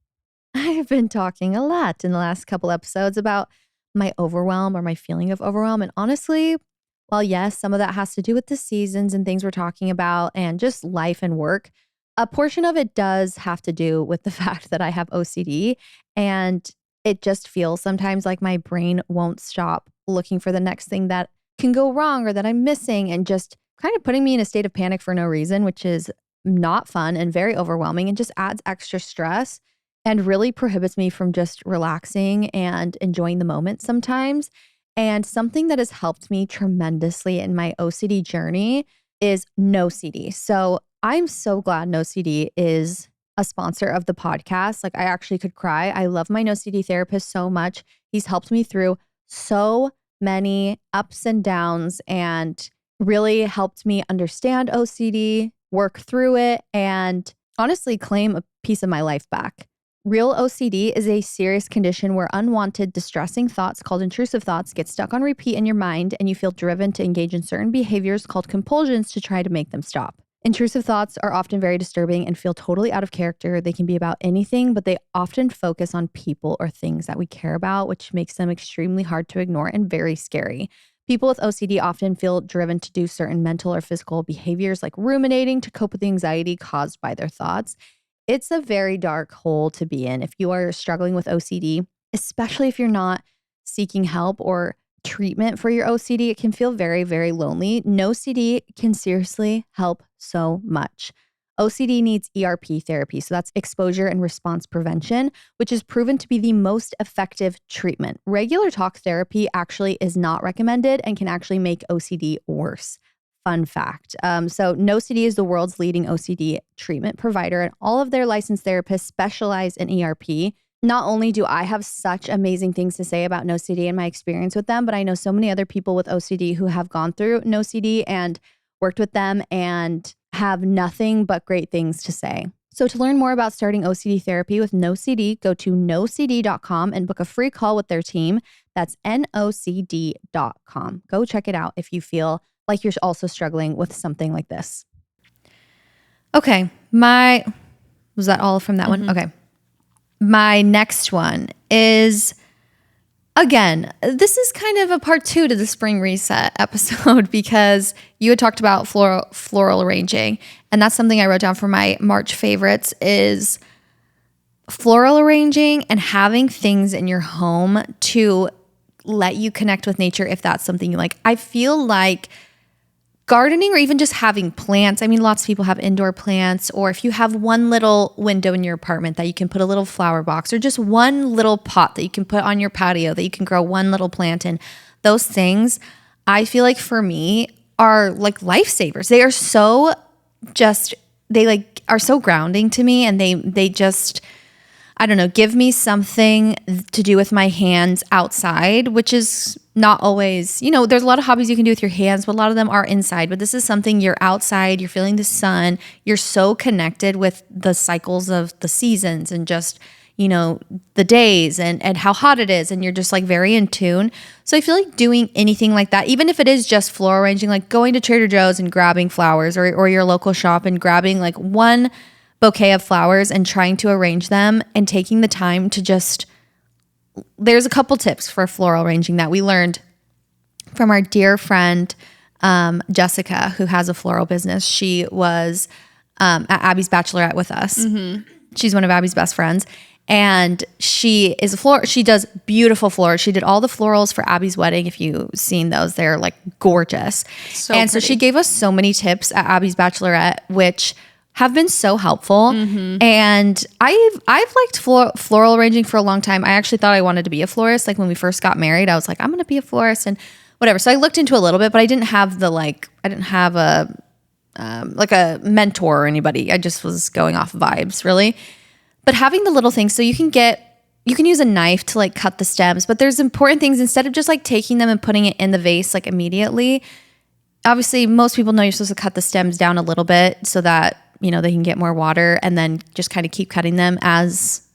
I've been talking a lot in the last couple episodes about my overwhelm or my feeling of overwhelm. And honestly, while yes, some of that has to do with the seasons and things we're talking about and just life and work, a portion of it does have to do with the fact that I have OCD, and it just feels sometimes like my brain won't stop looking for the next thing that can go wrong or that I'm missing, and just kind of putting me in a state of panic for no reason, which is not fun and very overwhelming and just adds extra stress and really prohibits me from just relaxing and enjoying the moment sometimes. And something that has helped me tremendously in my OCD journey is NoCD. So I'm so glad NoCD is a sponsor of the podcast. Like, I actually could cry. I love my NoCD therapist so much. He's helped me through so many ups and downs and really helped me understand OCD, work through it, and honestly claim a piece of my life back. Real OCD is a serious condition where unwanted, distressing thoughts called intrusive thoughts get stuck on repeat in your mind, and you feel driven to engage in certain behaviors called compulsions to try to make them stop. Intrusive thoughts are often very disturbing and feel totally out of character. They can be about anything, but they often focus on people or things that we care about, which makes them extremely hard to ignore and very scary. People with OCD often feel driven to do certain mental or physical behaviors like ruminating to cope with the anxiety caused by their thoughts. It's a very dark hole to be in if you are struggling with OCD, especially if you're not seeking help or treatment for your OCD. It can feel very, very lonely. NoCD can seriously help so much. OCD needs ERP therapy, so that's exposure and response prevention, which is proven to be the most effective treatment. Regular talk therapy actually is not recommended and can actually make OCD worse. Fun fact. So NoCD is the world's leading OCD treatment provider, and all of their licensed therapists specialize in ERP. Not only do I have such amazing things to say about NoCD and my experience with them, but I know so many other people with OCD who have gone through NoCD and worked with them and have nothing but great things to say. So to learn more about starting OCD therapy with NoCD, go to nocd.com and book a free call with their team. That's nocd.com. Go check it out if you feel like you're also struggling with something like this. Okay, was that all from that one? Okay. My next one is, again, this is kind of a part 2 to the spring reset episode because you had talked about floral arranging, and that's something I wrote down for my March favorites is floral arranging and having things in your home to let you connect with nature if that's something you like. I feel like gardening or even just having plants. I mean, lots of people have indoor plants, or if you have one little window in your apartment that you can put a little flower box, or just one little pot that you can put on your patio that you can grow one little plant in. Those things, I feel like for me are like lifesavers. They are so are so grounding to me, and they just, I don't know, give me something to do with my hands outside, which is not always, there's a lot of hobbies you can do with your hands, but a lot of them are inside. But this is something you're outside, you're feeling the sun, you're so connected with the cycles of the seasons and just, the days and how hot it is. And you're just like very in tune. So I feel like doing anything like that, even if it is just floral arranging, like going to Trader Joe's and grabbing flowers or your local shop and grabbing like one bouquet of flowers and trying to arrange them and taking the time to just, there's a couple tips for floral arranging that we learned from our dear friend, Jessica, who has a floral business. She was at Abby's Bachelorette with us. Mm-hmm. She's one of Abby's best friends. And she is she does beautiful florals. She did all the florals for Abby's wedding. If you've seen those, they're like gorgeous. So she gave us so many tips at Abby's Bachelorette, which have been so helpful. And I've liked floral arranging for a long time. I actually thought I wanted to be a florist. Like when we first got married, I was like, I'm going to be a florist and whatever. So I looked into a little bit, but I didn't have a mentor or anybody. I just was going off vibes really. But having the little things, so you can use a knife to like cut the stems, but there's important things instead of just like taking them and putting it in the vase like immediately. Obviously, most people know you're supposed to cut the stems down a little bit so that, they can get more water, and then just kind of keep cutting them as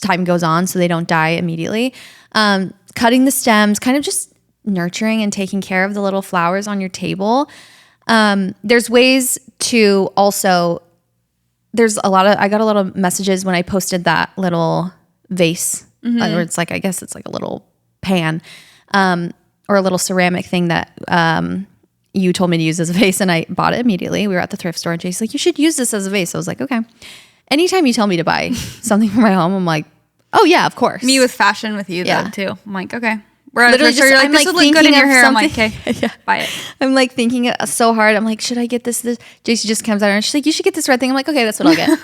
time goes on so they don't die immediately. Cutting the stems, kind of just nurturing and taking care of the little flowers on your table. There's ways to also, I got a lot of messages when I posted that little vase, where it's like, I guess it's like a little pan, or a little ceramic thing that, you told me to use as a vase, and I bought it immediately. We were at the thrift store and Jason's like, you should use this as a vase. I was like, okay. Anytime you tell me to buy something for my home, I'm like, oh yeah, of course. Me with fashion with you though too. I'm like, okay. We're at Literally a thrift store. You're like, this would look good in your hair. I'm like, okay, buy it. I'm like thinking it so hard. I'm like, should I get this? Jason just comes out and she's like, you should get this red thing. I'm like, okay, that's what I'll get.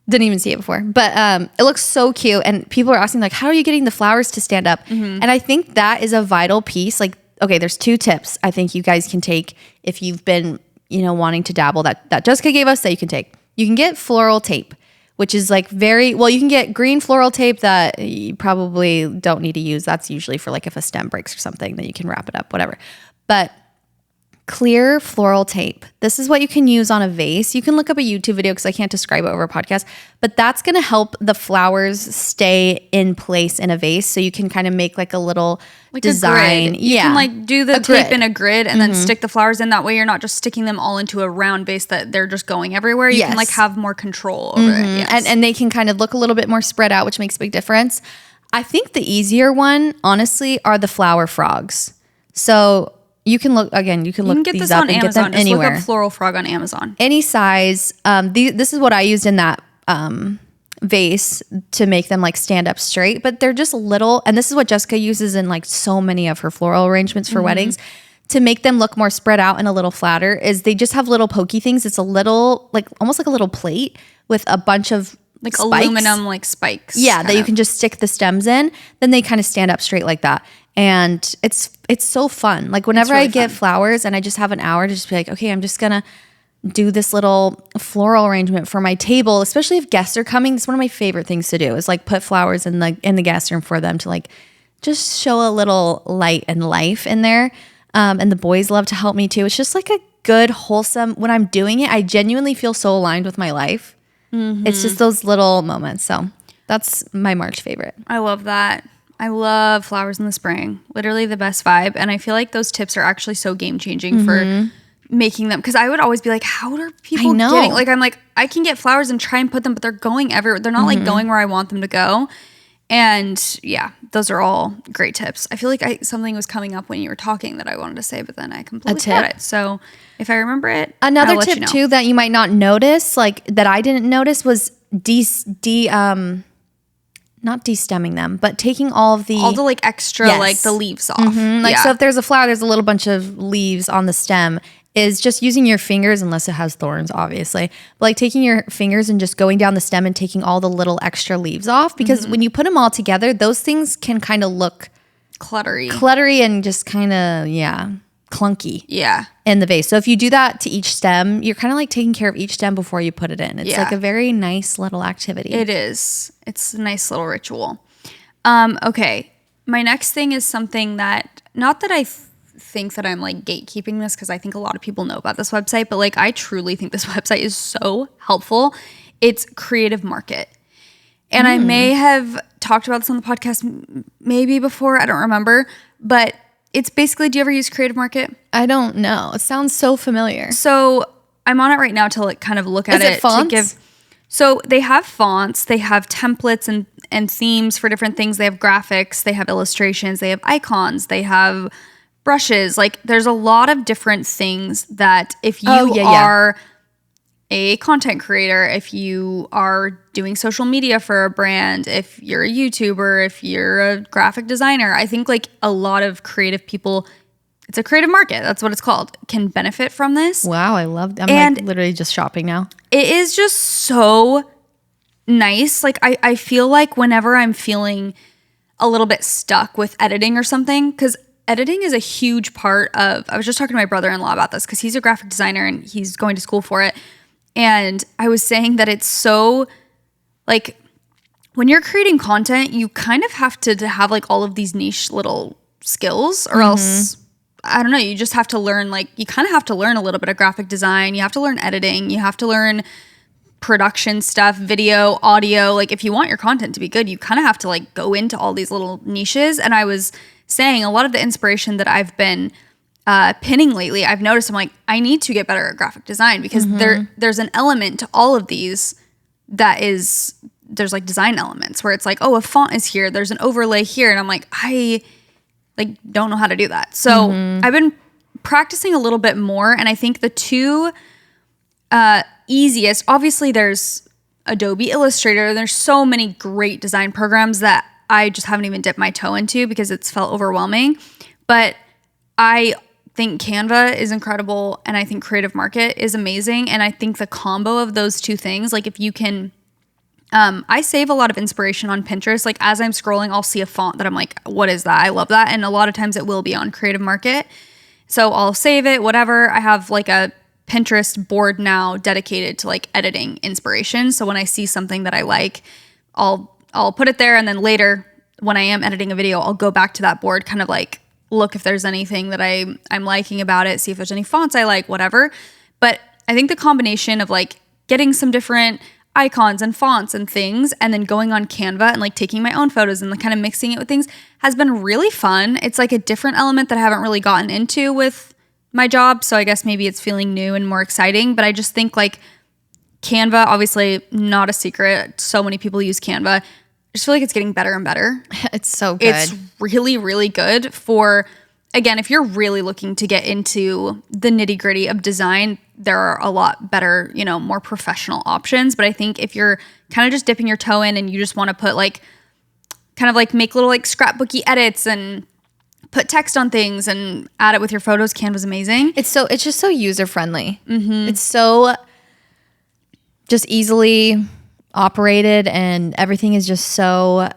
Didn't even see it before, but it looks so cute. And people are asking like, how are you getting the flowers to stand up? And I think that is a vital piece. Like, okay, there's 2 tips I think you guys can take if you've been, wanting to dabble that Jessica gave us that you can take. You can get floral tape, which is like you can get green floral tape that you probably don't need to use. That's usually for like if a stem breaks or something, then you can wrap it up, whatever. But clear floral tape. This is what you can use on a vase. You can look up a YouTube video because I can't describe it over a podcast, but that's going to help the flowers stay in place in a vase. So you can kind of make like a little like design. You can like do the tape in a grid and then stick the flowers in. That way you're not just sticking them all into a round vase that they're just going everywhere. You can like have more control over it. Yes. And they can kind of look a little bit more spread out, which makes a big difference. I think the easier one, honestly, are the flower frogs. So you can look again. You can look get these this up on and Amazon. get them anywhere. Just look up floral frog on Amazon. Any size. This is what I used in that vase to make them like stand up straight. But they're just little, and this is what Jessica uses in like so many of her floral arrangements for weddings to make them look more spread out and a little flatter. Is they just have little pokey things. It's a little like almost like a little plate with a bunch of like spikes. Aluminum like spikes. Yeah, that you can just stick the stems in. Then they kind of stand up straight like that. And it's so fun. Like whenever I get flowers and I just have an hour to just be like, okay, I'm just gonna do this little floral arrangement for my table, especially if guests are coming. It's one of my favorite things to do is like put flowers in the guest room for them to like just show a little light and life in there. And the boys love to help me too. It's just like a good, wholesome, when I'm doing it, I genuinely feel so aligned with my life. It's just those little moments. So that's my March favorite. I love that. I love flowers in the spring. Literally the best vibe. And I feel like those tips are actually so game changing for making them. Because I would always be like, how are people getting? Like, I'm like, I can get flowers and try and put them, but they're going everywhere. They're not like going where I want them to go. And yeah, those are all great tips. I feel like something was coming up when you were talking that I wanted to say, but then I completely forgot it. So if I remember it, another I'll tip let you know. too that you might not notice, like that I didn't notice, was not de-stemming them, but taking all the like extra, like the leaves off. So if there's a flower, there's a little bunch of leaves on the stem, is just using your fingers, unless it has thorns, obviously, but like taking your fingers and just going down the stem and taking all the little extra leaves off. Because when you put them all together, those things can kind of look cluttery and just kind of, clunky in the vase. So if you do that to each stem, you're kind of like taking care of each stem before you put it in. It's like a very nice little activity. It is. It's a nice little ritual. Okay. My next thing is something that, not that I think that I'm like gatekeeping this, because I think a lot of people know about this website, but like I truly think this website is so helpful. It's Creative Market. And I may have talked about this on the podcast maybe before, I don't remember, but it's basically, do you ever use Creative Market? I don't know. It sounds so familiar. So I'm on it right now to like kind of look at it. Is it fonts? So they have fonts, they have templates and themes for different things. They have graphics, they have illustrations, they have icons, they have brushes. Like there's a lot of different things that if you are a content creator, if you are doing social media for a brand, if you're a YouTuber, if you're a graphic designer, I think like a lot of creative people it's a creative market. That's what it's called. Can benefit from this. Wow, I love. I'm like literally just shopping now. It is just so nice. Like I feel like whenever I'm feeling a little bit stuck with editing or something, because editing is a huge part of, I was just talking to my brother-in-law about this because he's a graphic designer and he's going to school for it. And I was saying that it's so like when you're creating content, you kind of have to have like all of these niche little skills or else, I don't know, you just have to learn, like you kind of have to learn a little bit of graphic design. You have to learn editing. You have to learn production stuff, video, audio. Like if you want your content to be good, you kind of have to like go into all these little niches. And I was saying a lot of the inspiration that I've been pinning lately, I've noticed I'm like, I need to get better at graphic design because there's an element to all of these that is, there's like design elements where it's like, oh, a font is here, there's an overlay here. And I'm like, I like don't know how to do that. So I've been practicing a little bit more. And I think the two easiest, obviously there's Adobe Illustrator. There's so many great design programs that I just haven't even dipped my toe into because it's felt overwhelming. But I think Canva is incredible and I think Creative Market is amazing. And I think the combo of those two things, like if you can, I save a lot of inspiration on Pinterest. Like as I'm scrolling, I'll see a font that I'm like, what is that? I love that. And a lot of times it will be on Creative Market. So I'll save it, whatever. I have like a Pinterest board now dedicated to like editing inspiration. So when I see something that I like, I'll put it there. And then later when I am editing a video, I'll go back to that board, kind of like look if there's anything that I'm liking about it, see if there's any fonts I like, whatever. But I think the combination of like getting some different icons and fonts and things and then going on Canva and like taking my own photos and like kind of mixing it with things has been really fun. It's like a different element that I haven't really gotten into with my job. So I guess maybe it's feeling new and more exciting, but I just think like Canva, obviously not a secret. So many people use Canva. I just feel like it's getting better and better. It's so good. It's really, really good for, again, if you're really looking to get into the nitty gritty of design, there are a lot better, you know, more professional options. But I think if you're kind of just dipping your toe in and you just want to put like, kind of like make little like scrapbooky edits and put text on things and add it with your photos, Canva's amazing. It's just so user friendly. It's so just easily operated and everything is just so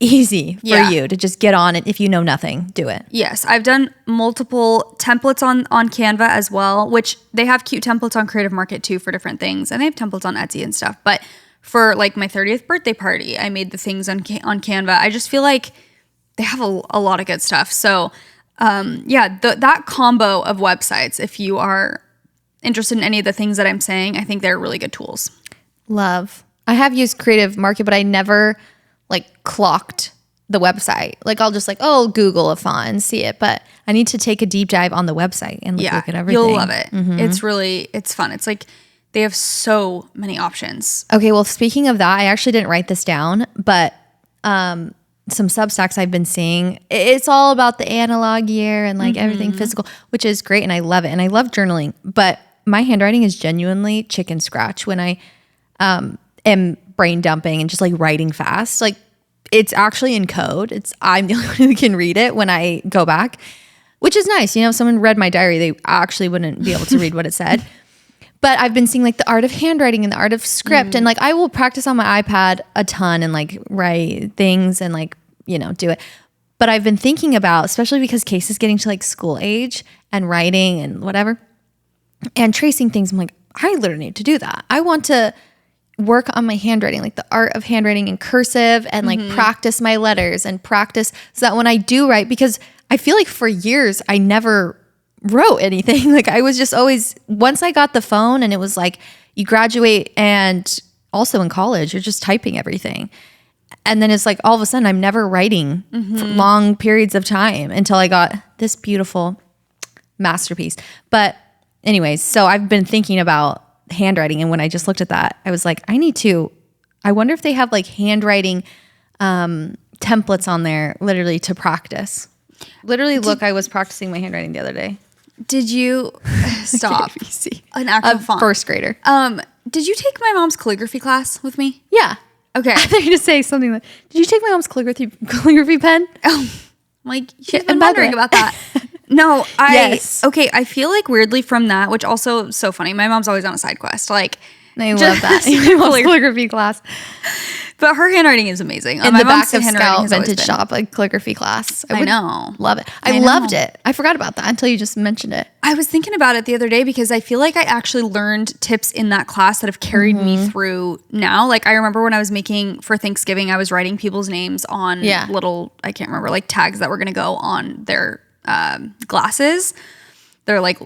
easy for you to just get on it. If you know nothing, do it. Yes, I've done multiple templates on Canva as well, which they have cute templates on Creative Market too for different things, and they have templates on Etsy and stuff. But for like my 30th birthday party, I made the things on Canva. I just feel like they have a lot of good stuff. So that combo of websites, if you are interested in any of the things that I'm saying, I think they're really good tools. Love. I have used Creative Market, but I never like clocked the website. Like I'll just like, Google a font and see it. But I need to take a deep dive on the website and look at everything. You'll love it. It's fun. It's like they have so many options. Okay, well, speaking of that, I actually didn't write this down, but some Substacks I've been seeing, it's all about the analog year and like everything physical, which is great. And I love it. And I love journaling, but my handwriting is genuinely chicken scratch when I am brain dumping and just like writing fast. Like it's actually in code. I'm the only one who can read it when I go back, which is nice. You know, if someone read my diary, they actually wouldn't be able to read what it said. But I've been seeing like the art of handwriting and the art of script. And like I will practice on my iPad a ton and like write things and like, you know, do it. But I've been thinking about, especially because Case is getting to like school age and writing and whatever and tracing things. I'm like, I literally need to do that. I want to work on my handwriting, like the art of handwriting in cursive and like practice my letters and practice so that when I do write, because I feel like for years I never wrote anything. Like I was just always, once I got the phone and it was like you graduate and also in college, you're just typing everything. And then it's like all of a sudden I'm never writing for long periods of time until I got this beautiful masterpiece. But anyways, so I've been thinking about handwriting. And when I just looked at that, I was like, I wonder if they have like handwriting templates on there literally to practice. Literally, I was practicing my handwriting the other day. Did you stop? An actual font. First grader. Did you take my mom's calligraphy class with me? Yeah. Okay. I thought you were going to say something did you take my mom's calligraphy pen? Oh, like she's been wondering about that. No, Yes. okay, I feel like weirdly from that, which also so funny. My mom's always on a side quest. Like, I love that. My mom's calligraphy class. But her handwriting is amazing. In the back of Scout Vintage Shop, a calligraphy class. I know. Love it. I loved it. I forgot about that until you just mentioned it. I was thinking about it the other day because I feel like I actually learned tips in that class that have carried me through now. Like I remember when I was making, for Thanksgiving, I was writing people's names on little, I can't remember, like tags that were going to go on their glasses. They're like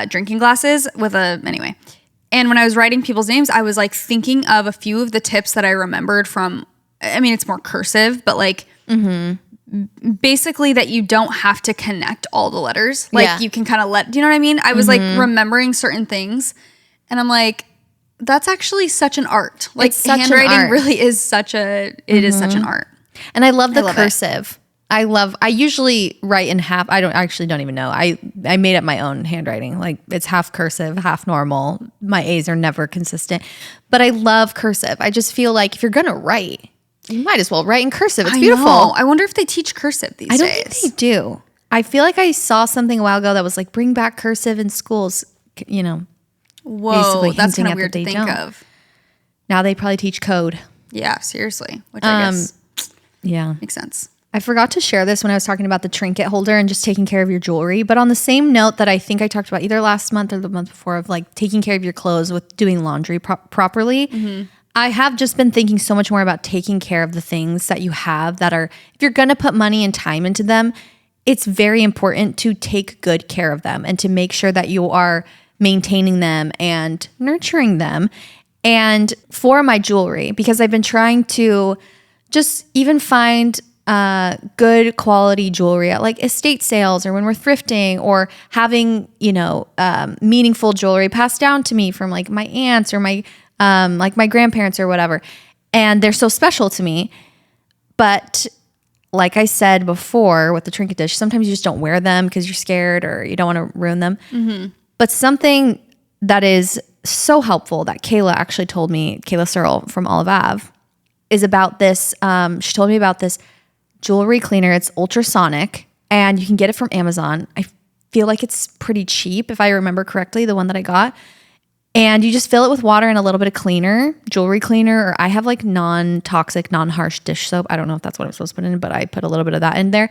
drinking glasses with anyway. And when I was writing people's names, I was like thinking of a few of the tips that I remembered from, I mean, it's more cursive, but like basically that you don't have to connect all the letters. Like you can kind of do you know what I mean? I was like remembering certain things and I'm like, that's actually such an art. Like handwriting really is such it is such an art. And I love the cursive. I usually write in half. I don't even know. I made up my own handwriting. Like it's half cursive, half normal. My A's are never consistent, but I love cursive. I just feel like if you're going to write, you might as well write in cursive. It's beautiful. I wonder if they teach cursive these days. I don't think they do. I feel like I saw something a while ago that was like, bring back cursive in schools, you know. Whoa, that's kind of weird to think of. Now they probably teach code. Yeah, seriously. Which I guess makes sense. I forgot to share this when I was talking about the trinket holder and just taking care of your jewelry. But on the same note that I think I talked about either last month or the month before of like taking care of your clothes with doing laundry properly, I have just been thinking so much more about taking care of the things that you have that are, if you're going to put money and time into them, it's very important to take good care of them and to make sure that you are maintaining them and nurturing them. And for my jewelry, because I've been trying to just even find good quality jewelry at like estate sales or when we're thrifting or having, meaningful jewelry passed down to me from like my aunts or my, like my grandparents or whatever. And they're so special to me. But like I said before with the trinket dish, sometimes you just don't wear them because you're scared or you don't want to ruin them. But something that is so helpful that Kayla actually told me, Kayla Searle from Olive Ave, is about this. She told me about this jewelry cleaner. It's ultrasonic and you can get it from Amazon. I feel like it's pretty cheap if I remember correctly, the one that I got. And you just fill it with water and a little bit of cleaner, jewelry cleaner, or I have like non-toxic, non-harsh dish soap. I don't know if that's what I'm supposed to put in, but I put a little bit of that in there.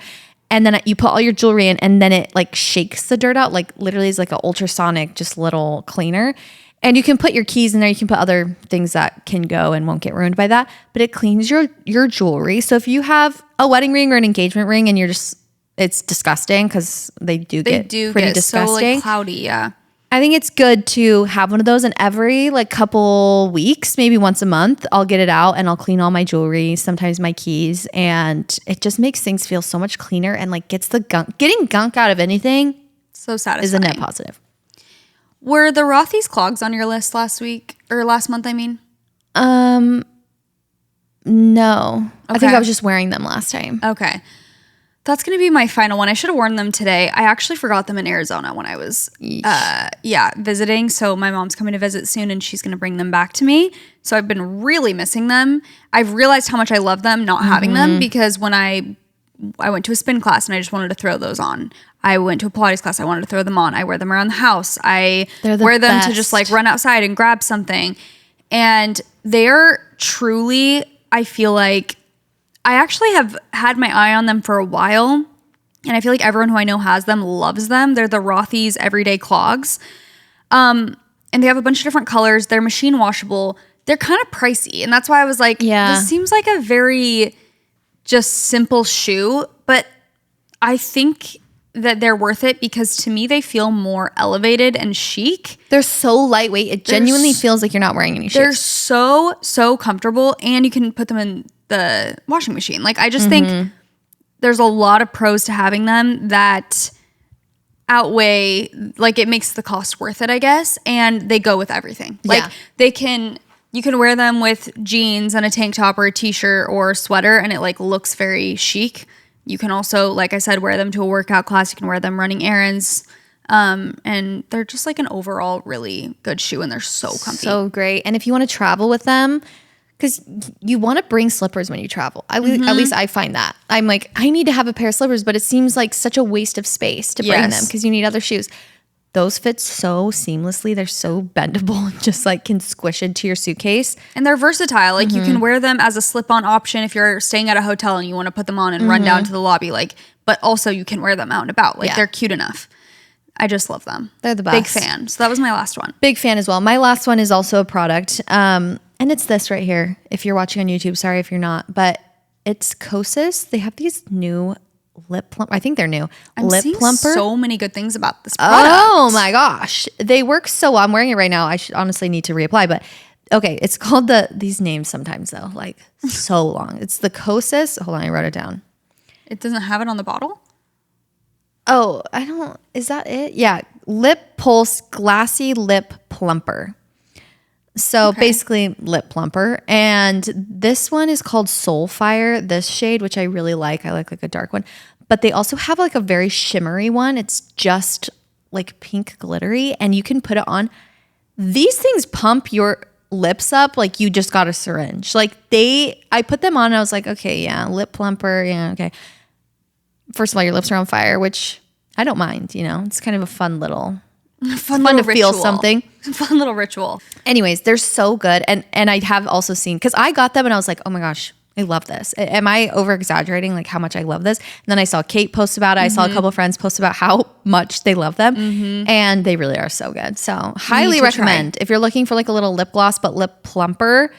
And then you put all your jewelry in and then it like shakes the dirt out. Like literally is like an ultrasonic, just little cleaner. And you can put your keys in there. You can put other things that can go and won't get ruined by that. But it cleans your jewelry. So if you have a wedding ring or an engagement ring and it's disgusting because they do get pretty disgusting. So like cloudy, yeah. I think it's good to have one of those, and every like couple weeks, maybe once a month, I'll get it out and I'll clean all my jewelry, sometimes my keys, and it just makes things feel so much cleaner and like gets the gunk. Getting gunk out of anything so satisfying. Is a net positive. Were the Rothy's clogs on your list last month, I mean? No. Okay. I think I was just wearing them last time. Okay. That's going to be my final one. I should have worn them today. I actually forgot them in Arizona when I was visiting. So my mom's coming to visit soon and she's going to bring them back to me. So I've been really missing them. I've realized how much I love them not having them because when I went to a spin class and I just wanted to throw those on. I went to a Pilates class. I wanted to throw them on. I wear them around the house. I wear them to just like run outside and grab something. And they're truly, I feel like, I actually have had my eye on them for a while. And I feel like everyone who I know has them loves them. They're the Rothy's Everyday Clogs. And they have a bunch of different colors. They're machine washable. They're kind of pricey. And that's why I was like, this seems like a very just simple shoe. But I think that they're worth it because to me they feel more elevated and chic. They're so lightweight. It genuinely feels like you're not wearing any shoes. They're so comfortable and you can put them in the washing machine. Like I just think there's a lot of pros to having them that outweigh, like it makes the cost worth it, I guess. And they go with everything. Like you can wear them with jeans and a tank top or a t-shirt or a sweater and it like looks very chic. You can also, like I said, wear them to a workout class. You can wear them running errands. And they're just like an overall really good shoe and they're so comfy. So great. And if you want to travel with them, because you want to bring slippers when you travel. At least I find that. I'm like, I need to have a pair of slippers, but it seems like such a waste of space to bring them because you need other shoes. Those fit so seamlessly. They're so bendable and just like can squish into your suitcase. And they're versatile. Like you can wear them as a slip-on option if you're staying at a hotel and you want to put them on and run down to the lobby. Like, but also you can wear them out and about. Like they're cute enough. I just love them. They're the best. Big fan. So that was my last one. Big fan as well. My last one is also a product. And it's this right here. If you're watching on YouTube, sorry if you're not, but it's Kosas. They have these new lip plumper. I think they're new. I'm lip seeing plumper. So many good things about this product. Oh my gosh. They work so well. I'm wearing it right now. I should honestly need to reapply, but okay. It's called these names sometimes though, like so long. It's the Kosas. Hold on. I wrote it down. It doesn't have it on the bottle? Oh, is that it? Yeah. Lip Pulse Glassy Lip Plumper. So basically lip plumper. And this one is called Soulfire, this shade, which I really like. I like a dark one. But they also have like a very shimmery one. It's just like pink glittery and you can put it on. These things pump your lips up like you just got a syringe. Like I put them on and I was like, okay, yeah, lip plumper. Yeah, okay. First of all, your lips are on fire, which I don't mind, it's kind of a fun little fun to ritual. Feel something. Fun little ritual. Anyways, they're so good. And I have also seen, because I got them and I was like, oh my gosh, I love this. Am I over exaggerating like how much I love this? And then I saw Kate post about it. I saw a couple of friends post about how much they love them. And they really are so good. So highly recommend. If you're looking for like a little lip gloss, but lip plumper,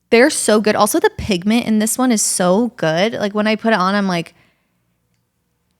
they're so good. Also the pigment in this one is so good. Like when I put it on, I'm like,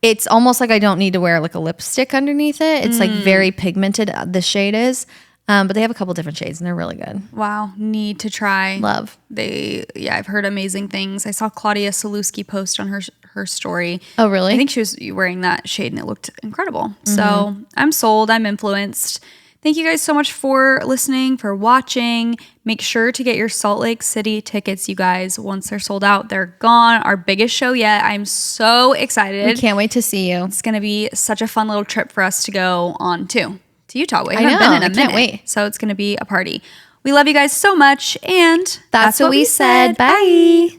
it's almost like I don't need to wear like a lipstick underneath it. It's like very pigmented, the shade is. But they have a couple different shades and they're really good. Wow. Need to try. Love. I've heard amazing things. I saw Claudia Saluski post on her story. Oh, really? I think she was wearing that shade and it looked incredible. So I'm sold. I'm influenced. Thank you guys so much for listening, for watching. Make sure to get your Salt Lake City tickets, you guys. Once they're sold out, they're gone. Our biggest show yet. I'm so excited. We can't wait to see you. It's going to be such a fun little trip for us to go on to Utah. We haven't been in a minute. Can't wait. So it's going to be a party. We love you guys so much. And that's what we said. Bye.